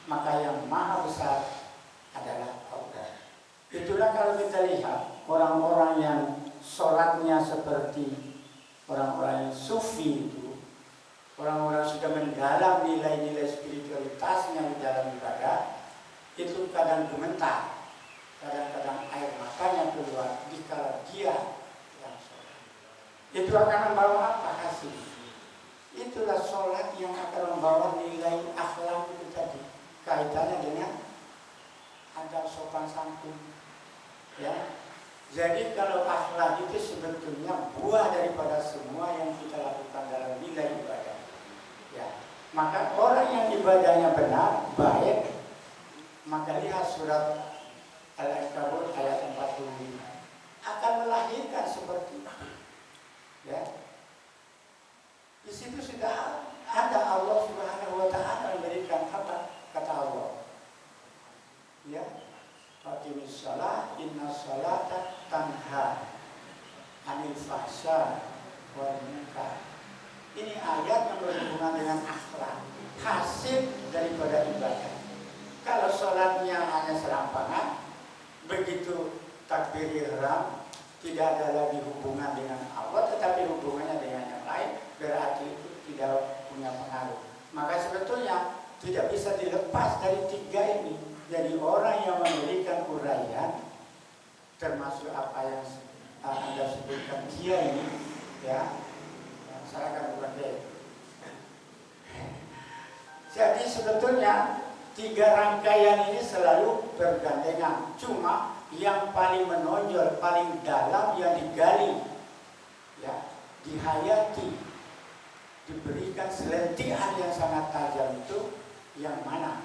Maka yang maha besar adalah Allah. Itulah kalau kita lihat orang-orang yang sholatnya seperti orang-orang yang sufi itu, orang-orang sudah mendalam nilai-nilai spiritualitasnya di dalam ibadah, itu kadang gemetar, kadang-kadang air matanya keluar dikala dia yang sholat. Itu akan membawa apa hasil? Itulah sholat yang akan membawa nilai akhlak itu tadi, kaitannya dengan adab sopan santun. Ya, jadi kalau akhlak itu sebetulnya buah daripada semua yang kita lakukan dalam nilai ibadah. Ya, maka orang yang ibadahnya benar, baik, maka lihat surat Al-Ankabut ayat 45 akan melahirkan seperti itu. Ya, di situ sudah ada Allah Subhanahu wa Ta'ala memberikan apa kata Allah. Ya, Faqimis shalah inna sholata tanha anil fahsya wal munkar. Ini ayat yang berhubungan dengan akhlak, hasil daripada ibadah. Kalau sholatnya hanya serampangan, begitu takbir ihram tidak ada lagi hubungan dengan Allah, tetapi hubungannya dengan yang lain, berarti itu tidak punya pengaruh. Maka sebetulnya tidak bisa dilepas dari tiga ini. Jadi orang yang memberikan uraian, termasuk apa yang Anda sebutkan dia ini, ya, saya akan bukan dia. Jadi sebetulnya tiga rangkaian ini selalu bergandengan. Cuma yang paling menonjol, paling dalam yang digali, ya, dihayati, diberikan selentihan yang sangat tajam itu yang mana?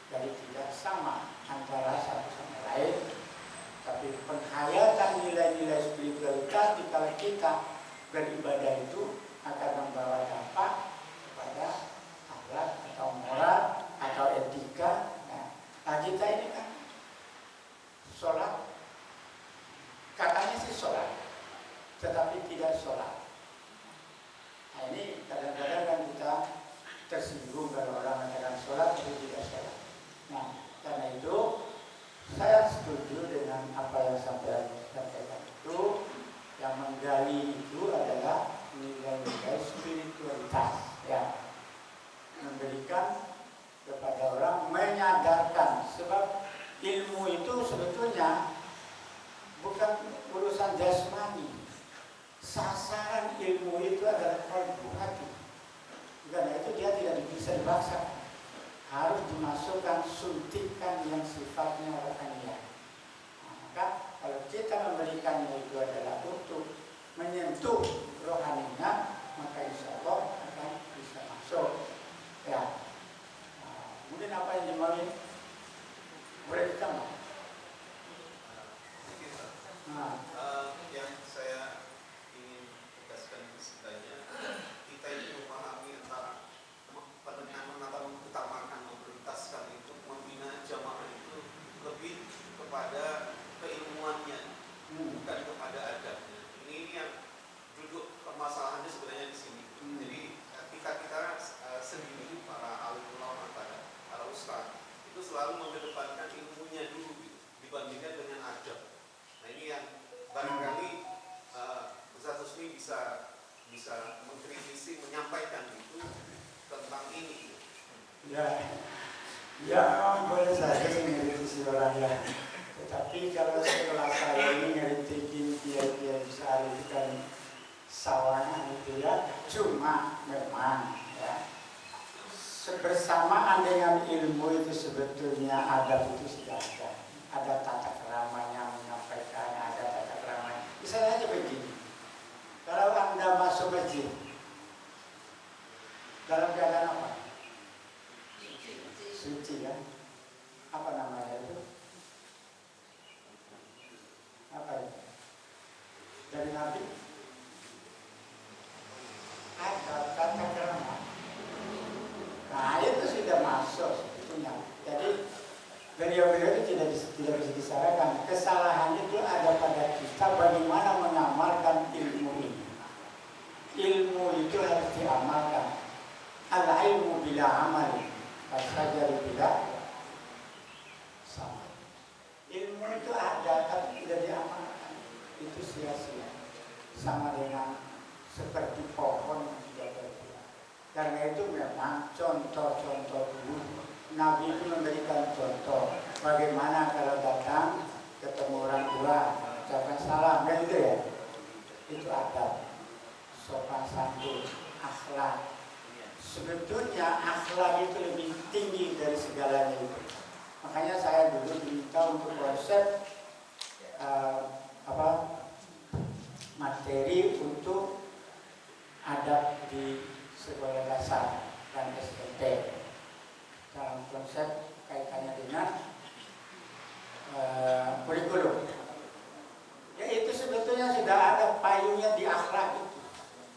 Jadi tidak sama antara satu sama lain, tapi penghayatan nilai-nilai spiritualitas dikala kita beribadah itu akan membawa dampak kepada akhlak atau moral atau etika. Nah, kita ini kan sholat, katanya sih sholat, tetapi tidak sholat. Nah, ini kadang-kadang kan kita tersinggung kalau orang mengatakan sholat tapi tidak sholat. Nah, karena itu saya setuju dengan apa yang sampai sampaikan itu. Yang menggali itu adalah nilai-nilai spiritualitas, ya, memberikan kepada orang, menyadarkan. Sebab ilmu itu sebetulnya bukan urusan jasmani. Sasaran ilmu itu adalah kalbu hati. Karena itu dia tidak bisa dibaksakan. Harus dimasukkan suntikan yang sifatnya rohaniah. Nah, maka kalau kita memberikannya itu adalah untuk menyentuh rohaninya, maka insya Allah akan bisa masuk. Ya. Nah, kemudian apa yang dimauin? Boleh ditambah? Nah, yang saya ingin tegaskan sebenarnya, kita ini memahami antara penekanan atau mengutamakan, memprioritaskan itu, membina jamaah itu lebih kepada keilmuannya, bukan kepada adabnya. Ini yang duduk permasalahannya sebenarnya di sini. Jadi ketika kita sendiri para alim ulama, para ustaz itu selalu mengedepankan ilmunya dulu dibandingkan dengan adab. Nah, ini yang barangkali Ustaz Husni bisa mengkritisi, menyampaikan itu tentang ini. Ya, boleh saja mengkritisi orang lain. Tetapi kalau setelah saya ini ngeritikin dia bisa alihkan sawangan itu ya, cuma memang ya, bersamaan dengan ilmu itu sebetulnya adab itu sudah ada. Ada tata keramanya menyampaikan, ada tata keramanya. Misalnya aja begini, kalau Anda masuk masjid dalam keadaan apa? Suci kan? Apa namanya itu? Apa itu? Dari Nabi? Ada tata krama. Nah, itu sudah masuk sebetulnya. Jadi beliau-beliau itu tidak bisa disalahkan. Kesalahannya itu ada pada kita bagaimana mengamalkan ilmu ini. Ilmu itu harus diamalkan. Al-ilmu saja tidak sama. Ilmu itu ada tapi tidak diamalkan, itu sia-sia. Sama dengan seperti pohon yang tidak berbuah. Karena itu memang contoh-contoh dulu Nabi itu memberikan contoh bagaimana kalau datang ketemu orang tua ucapkan salam, kan gitu ya. Itu adab, sopan santun, akhlak. Sebetulnya akhlak itu lebih tinggi dari segalanya itu. Makanya saya dulu diminta untuk konsep materi untuk adab di sekolah dasar dan SMP dalam konsep kaitannya dengan kurikulum. Ya itu sebetulnya sudah ada payungnya di akhlak itu.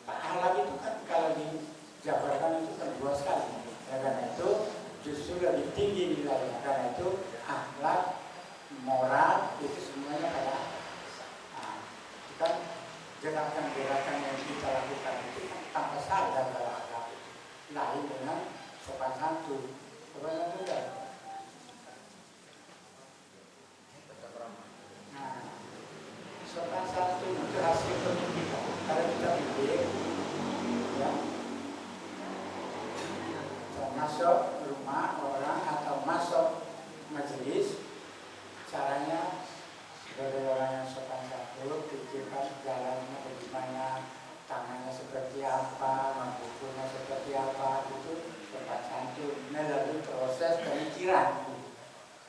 Akhlak itu kan kalau dijabarkan itu kan luas sekali. Karena itu justru lebih tinggi nilainya. Karena itu akhlak, moral itu semuanya pada itu kan gerakan-gerakan yang kita lakukan itu kan tanpa sadar kalau akhlak lain dengan sopan santun. Sopan santun kan? Sopan santun itu hasil untuk kita. Kalau kita pikir, ya, masuk rumah orang atau masuk majelis, caranya sebagai orang yang sopan santun, pikirkan jalannya bagaimana, tangannya seperti apa, bukunya seperti apa, itu sopan santun. Melalui proses pemikiran.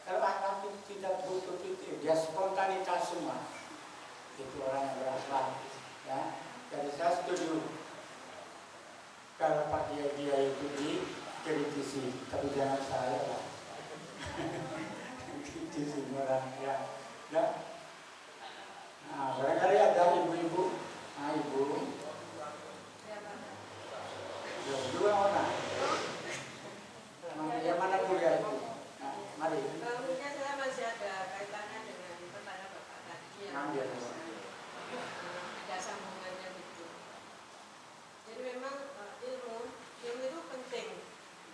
Kalau akhlak itu tidak butuh itu, dia spontanitas semua. Itu orang yang berakhlak, ya. Jadi saya setuju kalau Pak dia itu dikritisi, tapi jangan saya lah. Kritisi orang ya. Nah, barangkali ada ibu-ibu, ibu, dua orang. Yang mana kuliah itu? Nah, mari. Mungkin saya masih ada kaitannya dengan pertanyaan Bapak tadi yang ada sambungannya gitu. Jadi memang ilmu itu penting,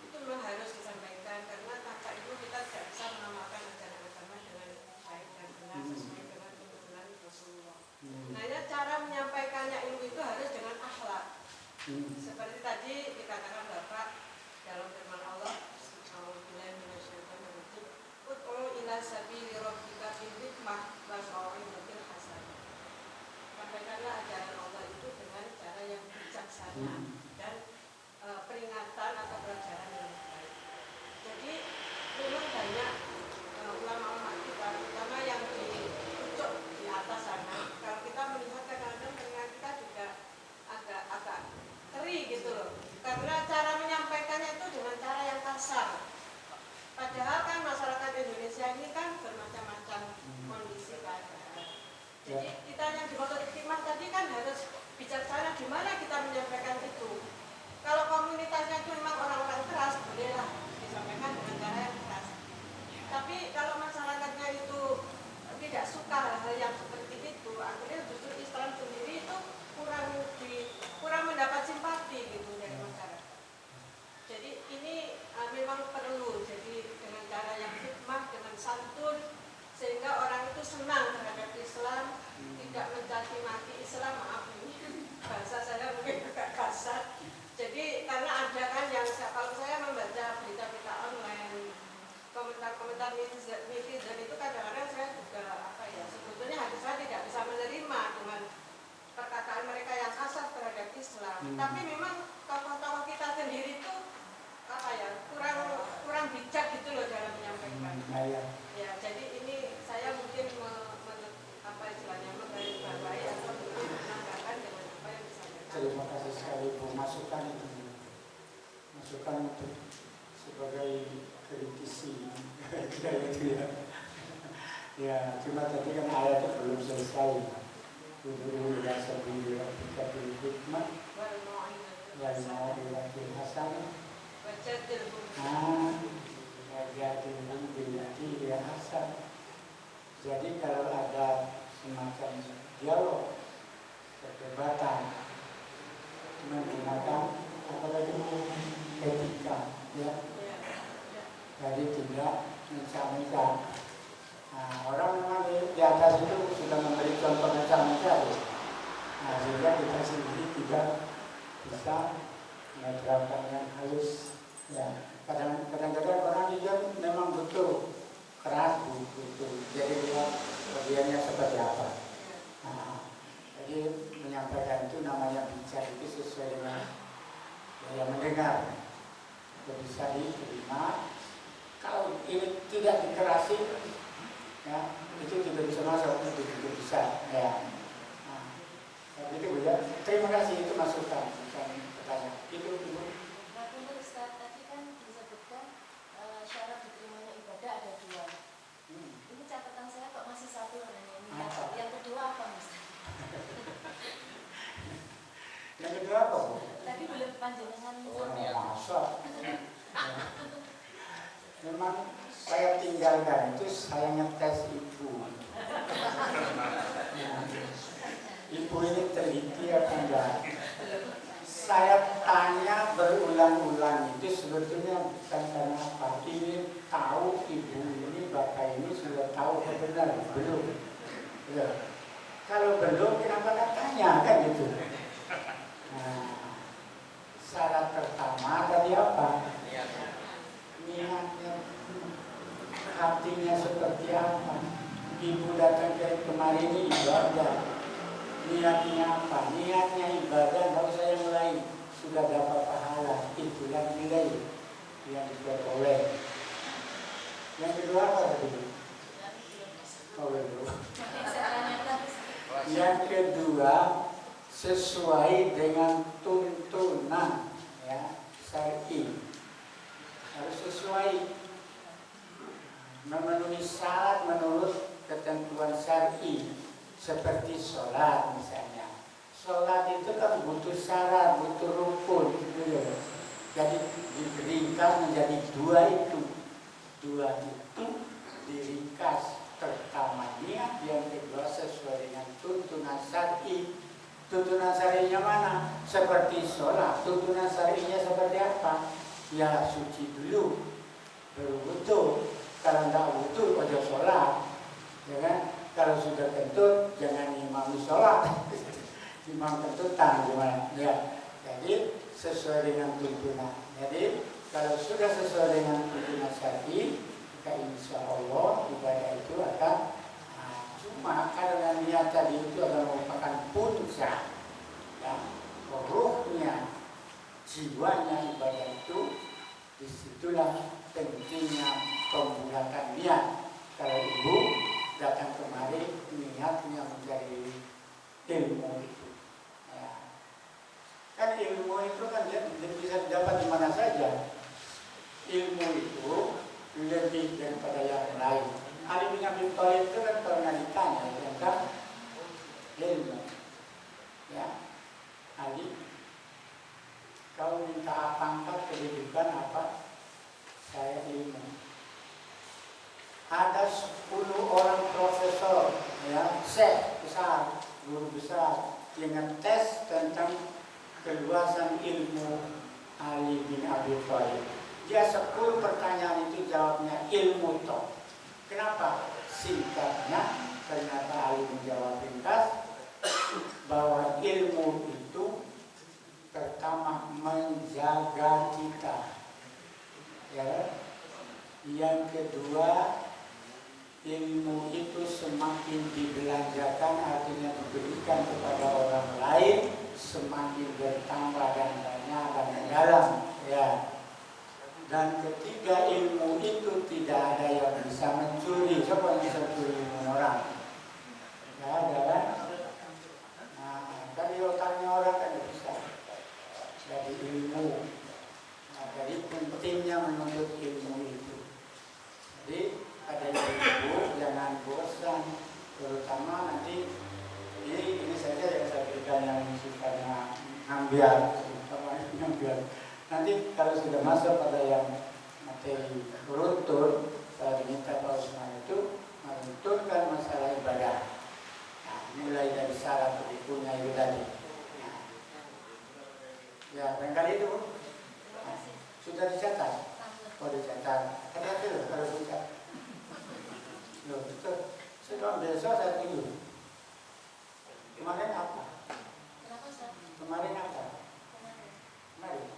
itu memang harus disampaikan karena tanpa itu kita tidak bisa mengamalkan ajaran agama dengan baik dan benar sesuai dengan tuntunan Rasulullah. Nah, cara menyampaikannya ilmu itu harus dengan akhlak. Seperti tadi dikatakan Bapak dalam firman Allah, Ud'u ila sabili rabbika bil hikmah wal mau'izatil hasanah. Sampaikanlah ajaran Allah itu dengan cara yang bijaksana dan peringatan atau pelajaran yang baik. Jadi memang banyak ulama-ulama kita, terutama yang di pucuk di atas sana. Kalau kita melihat kadang-kadang telinga kita juga agak keri gitu loh. Karena cara menyampaikannya itu dengan cara yang kasar. Padahal kan masyarakat Indonesia ini kan bermacam-macam kondisi keadaan. Jadi kita yang dimaksud hikmah tadi kan harus bijaksana gimana kita menyampaikan itu. Kalau komunitasnya itu memang orang-orang keras, bolehlah disampaikan dengan cara yang keras. Tapi kalau masyarakatnya itu tidak suka hal-hal yang seperti itu, akhirnya justru Islam sendiri itu kurang mendapat simpati gitu dari masyarakat. Jadi ini memang perlu jadi dengan cara yang hikmah, dengan santun, sehingga orang itu senang terhadap Islam, tidak mencaci maki Islam. Maaf ini bahasa saya mungkin agak kasar. Jadi karena ada kan yang kalau saya membaca berita-berita online, komentar-komentar netizen itu kadang-kadang saya juga sebetulnya hati saya tidak bisa menerima dengan perkataan mereka yang kasar terhadap Islam. Tapi memang tokoh-tokoh kita sendiri itu kurang bijak gitu loh dalam menyampaikan. Ya, jadi ini saya mungkin menggarisbawahi atau mungkin menambahkan dengan apa yang disampaikan. Terima kasih sekali Bu, masukan untuk sebagai kritisi itu ya. Ya, cuma tadi kan ayatnya belum selesai. Ud'u ila sabili rabbika bil hikmah wal mau'izatil hasanah. Wajadilhum billati hiya ahsan. Jadi kalau ada semacam dialog, perdebatan menggunakan apalagi etika, ya, Jadi tidak mencah-mencah. Nah, orang memang di atas itu sudah memberi contoh mencah-mencah. Nah, sehingga kita sendiri tidak bisa menerapkan yang halus. Ya, kadang-kadang orang juga memang betul keras, betul. Jadi dia bagiannya seperti apa. Nah, jadi menyampaikan itu namanya bicara itu sesuai dengan yang mendengar. Bisa diterima. Kalau ini tidak dikerasi, ya, itu tidak bisa masuk, itu tidak bisa. Ya. Nah, itu Bu ya. Terima kasih, itu masukan, bukan pertanyaan. Itu Ibu. Nah, untuk Ustaz, tadi kan disebutkan syarat diterimanya ibadah ada 2. Ini catatan saya kok masih 1 ini. Yang kedua apa, Ustaz? Yang kedua apa, Bu? Tadi belum panjenengan. Masa. Memang saya tinggalkan itu saya ngetes ibu. Ibu ini teliti apa enggak? Saya tanya berulang-ulang itu sebetulnya bukan karena apa. Ini tahu ibu ini, bapak ini sudah tahu benar belum? Ya. Kalau belum kenapa nggak tanya kan gitu? Nah, syarat pertama tadi apa? Niatnya, hatinya seperti apa? Ibu datang ke kemarin ini ibadah. Niatnya apa? Niatnya ibadah, kalau saya mulai sudah dapat pahala, itulah nilai yang diperoleh. Yang kedua apa tadi? Yang kedua sesuai dengan tuntunan ya syar'i. Harus sesuai, memenuhi syarat menurut ketentuan syar'i, seperti sholat misalnya. Sholat itu kan butuh syarat, butuh rukun, gitu. Jadi diringkas menjadi 2 itu. 2 itu diringkas, pertama niat, yang kedua sesuai dengan tuntunan syar'i. Tuntunan syar'inya mana? Seperti sholat. Tuntunan syar'inya seperti apa? Ya suci dulu, baru wudu. Kalau tidak wudu, ojo sholat, ya kan? Kalau sudah kentut, jangan imami sholat. Imam kentutan gimana? Ya. Jadi sesuai dengan tuntunan. Jadi kalau sudah sesuai dengan tuntunan syar'i, maka insya Allah ibadah itu akan. Cuma karena niat tadi itu adalah merupakan puncak, ya, ruhnya, jiwanya ibadah itu, disitulah pentingnya pembulatan niat. Kalau ibu datang kemari niatnya mencari ilmu itu, ya. Kan ilmu itu kan bisa didapat di mana saja. Ilmu itu lebih daripada yang lain. Ali bin Abi Thalib itu kan pernah ditanya tentang ilmu, ya. Ali, kau minta pangkat kedudukan apa? Saya ilmu. Ada 10 orang profesor, ya, syekh besar, guru besar, yang ngetes tentang keluasan ilmu Ali bin Abi Thalib. Dia 10 pertanyaan itu jawabnya ilmu toh. Kenapa? Singkatnya, ternyata Ali menjawab ringkas bahwa ilmu itu pertama menjaga kita, ya. Yang kedua, ilmu itu semakin dibelanjakan, artinya diberikan kepada orang lain, semakin bertambah dan banyak dan mendalam, ya. Dan ketiga, ilmu itu tidak ada yang bisa mencuri. Siapa yang bisa mencuri ilmu orang? Tidak ada kan? Nah, dari otaknya orang kan bisa. Dari ilmu. Nah, dari pentingnya menuntut ilmu itu. Jadi ada ibu jangan bosan, terutama nanti ini saja yang saya berikan yang sifatnya ngambil, nanti kalau sudah masuk pada yang materi beruntun, saya diminta Pak Usman itu menuntunkan masalah ibadah. Nah, mulai dari syarat bukunya itu tadi. Nah, ya barangkali itu, nah, sudah dicatat. Oh dicatat. Ada besok saya tidur. Kemarin apa? Kenapa Ustaz? Kemarin apa? Kemarin Kemarin.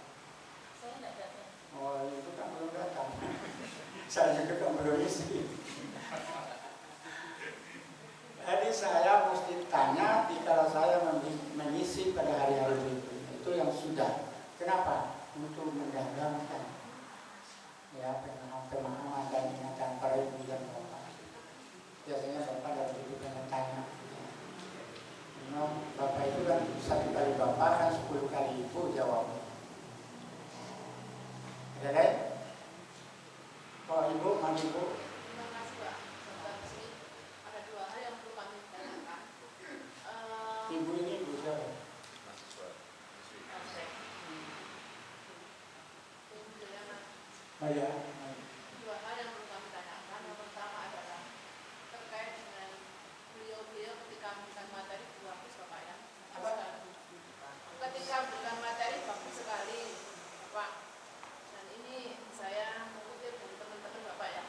saya tidak datang. Oh itu kan belum datang. Saya juga kan belum isi. Jadi saya mesti tanya kalau saya mengisi pada hari-hari berikutnya itu yang sudah. Kenapa? Untuk mendagangkan ya pemahaman dan ingatan para ibu dan bapak. Biasanya bapak dalam itu kan tanya. Bapak itu kan 1 kali bapak kan 10 kali ibu jawab. Ada lain? Oh ibu, mana ibu? Terima kasih Pak. Sampai di sini ada 2 hal yang perlu kami tanyakan. Ibu ini ibu siapa? Oh ya. 2 hal yang perlu kami tanyakan. Yang pertama adalah terkait dengan beliau ketika memberikan materi bagus Bapak ya. Ketika memberikan materi bagus sekali Bapak. Dan ini saya mengutip dari teman-teman Bapak ya.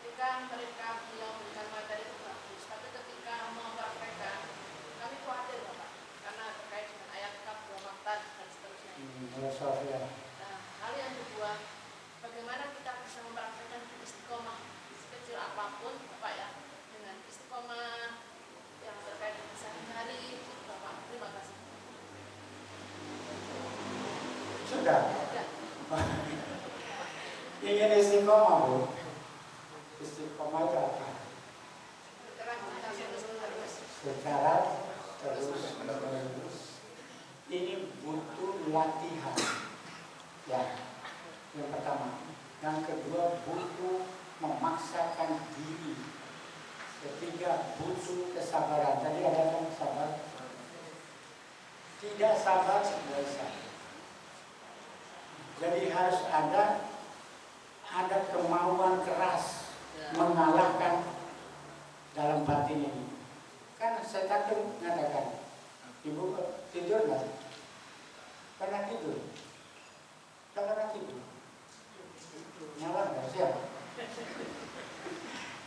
Ketika beliau memberikan materi itu bagus, tapi ketika mempraktekkan kami khawatir Bapak, karena terkait dengan ayat kaf dua maktan dan seterusnya. Filosofi ya. Nah, hal yang kedua, bagaimana kita bisa mempraktekkan istiqomah sekecil apapun Bapak ya, dengan istiqomah yang terkait dengan sehari-hari Bapak. Terima kasih. Sudah. Ya. Ingin istiqomah bu. Istiqomah itu apa? Bergerak kita terus. Secara terus-menerus. Ini butuh latihan. Ya, yang pertama. Yang kedua butuh memaksakan diri. Ketiga butuh kesabaran. Tadi ada yang sabar. Tidak sabar bisa. Jadi harus ada kemauan keras mengalahkan dalam batin ini. Kan saya takut mengatakan, ibu tidur nggak? Pernah tidur? Tak pernah tidur. Nyala nggak siap?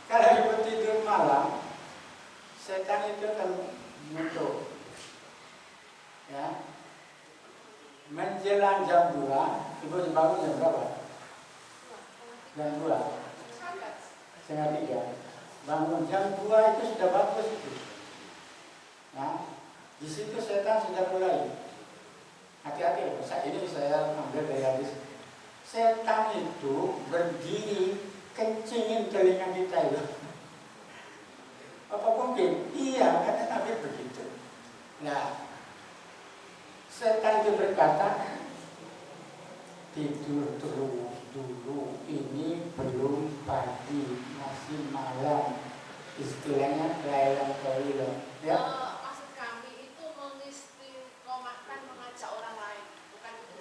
Kalau ibu tidur malam, setan itu akan menyentuh. Ya, menjelang jam 2, ibu bangun jam berapa? Jam 2, setengah 3. Bangun jam 2 itu sudah bagus itu. Nah, di situ setan sudah mulai. Hati-hati, ini saya ambil dari hadis. Setan itu berdiri kencingin telinga kita itu. Apa mungkin? Iya, karena Nabi begitu. Nah, setan itu berkata, tidur terus dulu, ini belum pagi, masih malam. Istilahnya layang toilet. Ya. Maksud kami itu mengistiqomahkan mengajak orang lain, bukan itu.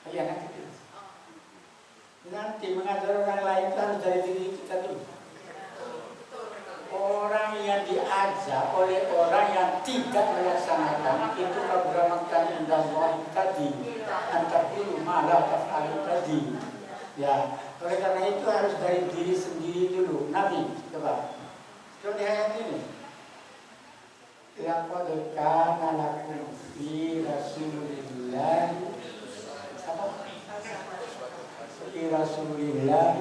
Iya nanti. Nanti mengajar orang lain itu harus dari diri kita dulu. Orang yang diajak oleh orang yang tidak melaksanakan itu kaburamaktan indah wahid tadi, antar dulu malah taf'alu tadi. Ya, oleh karena itu harus dari diri sendiri dulu. Nabi, coba di ayat ini. Laqad kana lakum fi Rasulillah apa? Fi Rasulillah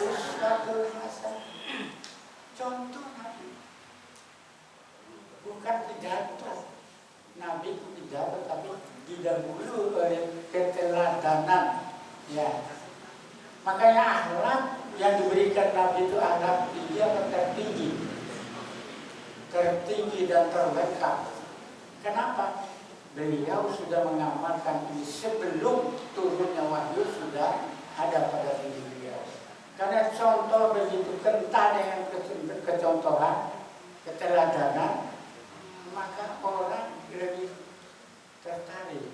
uswatun hasanah. Contoh Nabi, bukan pidato. Nabi itu pidato, tapi didahului oleh keteladanan. Ya, makanya akhlak yang diberikan Nabi itu akhlak tinggi atau tertinggi? Tertinggi dan terlengkap. Kenapa? Beliau sudah mengamalkan ini sebelum turunnya wahyu sudah ada pada diri beliau. Karena contoh begitu kental dengan kecontohan, keteladanan, maka orang lebih tertarik.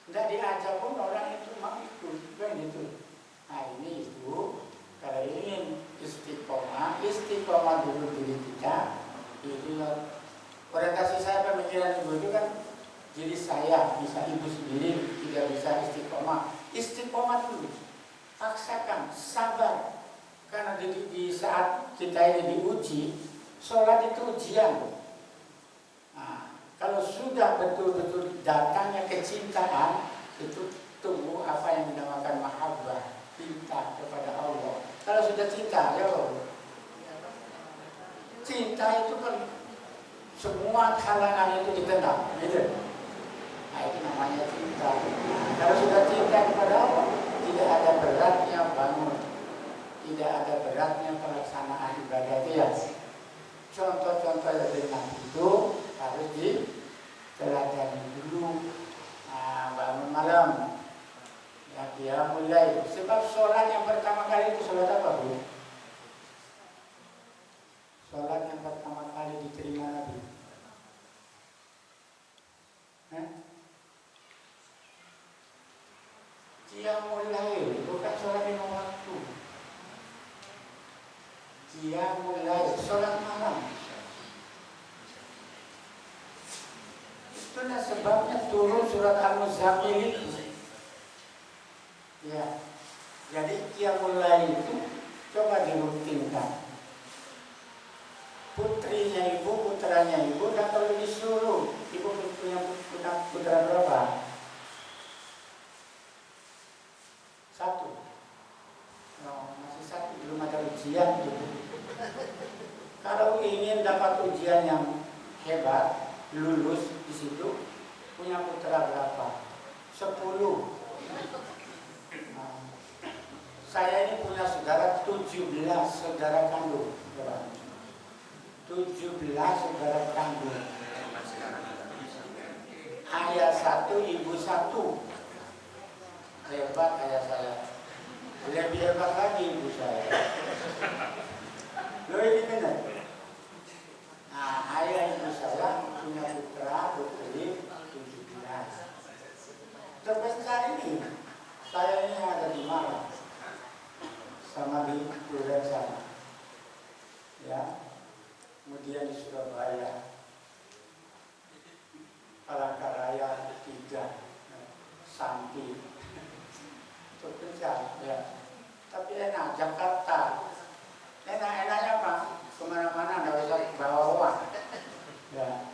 Tidak diajak pun orang itu mau ikut, kan gitu. Nah ini ibu, kalau ingin istiqomah dulu diri kita. Itu orientasi saya pemikiran ibu itu kan diri saya, bisa ibu sendiri tidak bisa istiqomah. Istiqomah dulu. Paksakan, sabar, karena di saat kita ini diuji, sholat itu ujian. Nah, kalau sudah betul-betul datangnya kecintaan, itu tumbuh apa yang dinamakan mahabbah, cinta kepada Allah. Kalau sudah cinta, cinta itu kan semua halangan itu ditendang, gitu. Nah, itu namanya cinta. Nah, kalau sudah cinta kepada Allah, tidak ada beratnya bangun, tidak ada beratnya pelaksanaan ibadah itu ya. Contoh-contoh dari Nabi itu harus diteladani dulu. Nah, bangun malam, ya dia mulai. Sebab sholat yang pertama kali itu sholat apa, Bu? Sholat yang pertama kali diterima Nabi. Dia mulai, bukan sholat lima waktu. Dia mulai sholat malam. Itulah sebabnya turun surat Al-Muzammil itu. Ya, jadi dia mulai itu coba dirutinkan. Putrinya ibu, putranya ibu, dan kalau disuruh, ibu punya putra berapa? 1. Oh, masih 1, belum ada ujian gitu. Kalau ingin dapat ujian yang hebat, lulus di situ, punya putra berapa? 10. Nah, saya ini punya saudara 17 saudara kandung. 17 saudara kandung. Ayah 1, ibu 1. Hebat ayah saya. Lebih hebat lagi ibu saya. Loh, ini benar. Nah, ayah ibu saya punya putra putri 17. Terbesar ini, saya ini ada di Malang sama di Duren sana. Ya, kemudian di Surabaya, Palangkaraya 3, Santi, terbesar ya. Tapi enak, Jakarta. Enak-enaknya apa? Kemana-mana nggak usah bawa-bawa. Ya.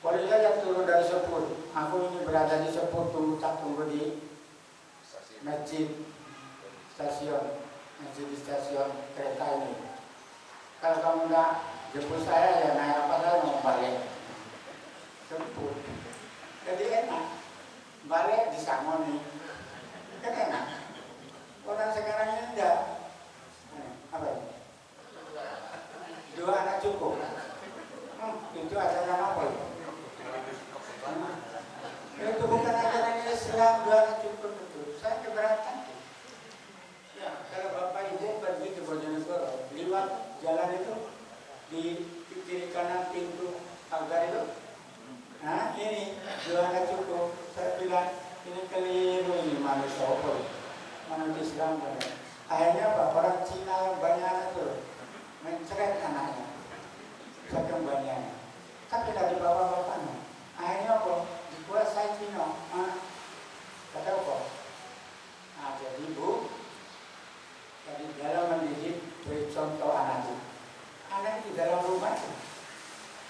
Kalau saya turun dari Sepur, aku ini berada di Sepur, tunggu di masjid stasiun, di stasiun kereta ini. Kalau kamu nggak jemput saya, ya naik apa saya mau balik. Sepur. Jadi enak. Balik di Samoni. Kan enak. Orang sekarang ini enggak. Apa ini? 2 anak cukup. Itu ajaran apa itu? Itu bukan ajaran Islam, 2 anak cukup itu. Saya keberatan. Ya, kalau bapak ibu pergi ke Bojonegoro, lewat jalan itu di kiri kanan pintu pagar itu. Nah, ini 2 anak cukup. Saya bilang ini keliru, ini manusia manut Islam benar. Akhirnya apa? Orang Cina yang banyak itu menceret anaknya, saking banyaknya. Tapi tidak dibawa bapaknya. Akhirnya apa? Dikuasai Cina. Kata apa? Nah, jadi Bu, jadi dalam mendidik beri contoh anak itu. Anak di dalam rumah itu.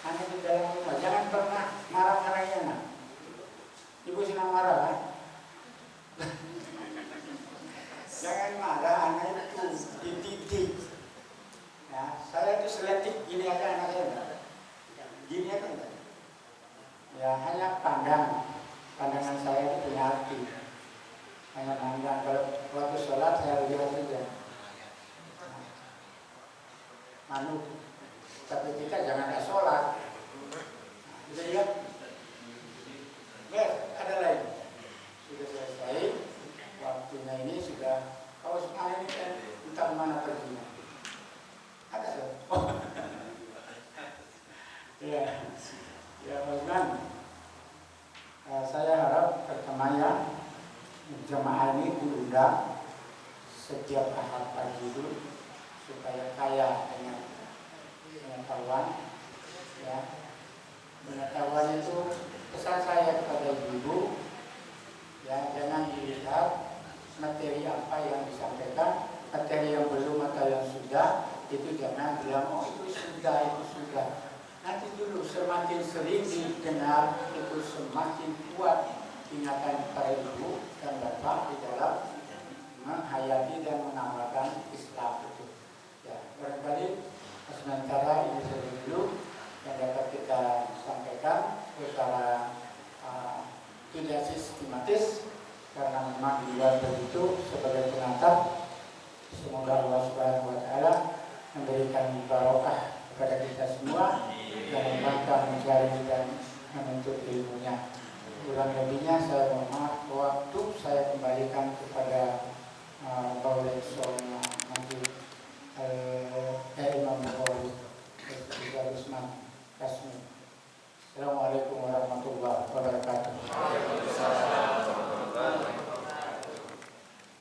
Anak di dalam rumah. Jangan pernah marah-marahin anak. Ibu senang marah kan? Jangan marah, anak itu dididik. Ya, saya itu selektif gini aja anak saya. Gini aja enggak? Ya, hanya pandangan saya itu punya arti. Hanya pandang, kalau waktu sholat saya lihat saja. Manut. Tapi kita jangan ada sholat. Bisa lihat? Ada lain. Sudah selesai. Waktunya ini sudah. Kalau sekarang ini kan entah mana perginya. Ada sih. Ya, Mas Man. Saya harap pertamanya jemaah ini diundang setiap Ahad pagi itu supaya kaya dengan pengetahuan. Ya, pengetahuan itu pesan saya kepada ibu, ya, jangan dilihat materi apa yang disampaikan, materi yang belum atau yang sudah, itu jangan bilang oh itu sudah. Nanti dulu semakin sering didengar itu semakin kuat ingatan para ibu dan bapak di dalam menghayati dan mengamalkan Islam itu. Ya, barangkali sementara ini saja dulu yang dapat kita sampaikan secara tidak sistematis karena memang di luar begitu sebagai pengantar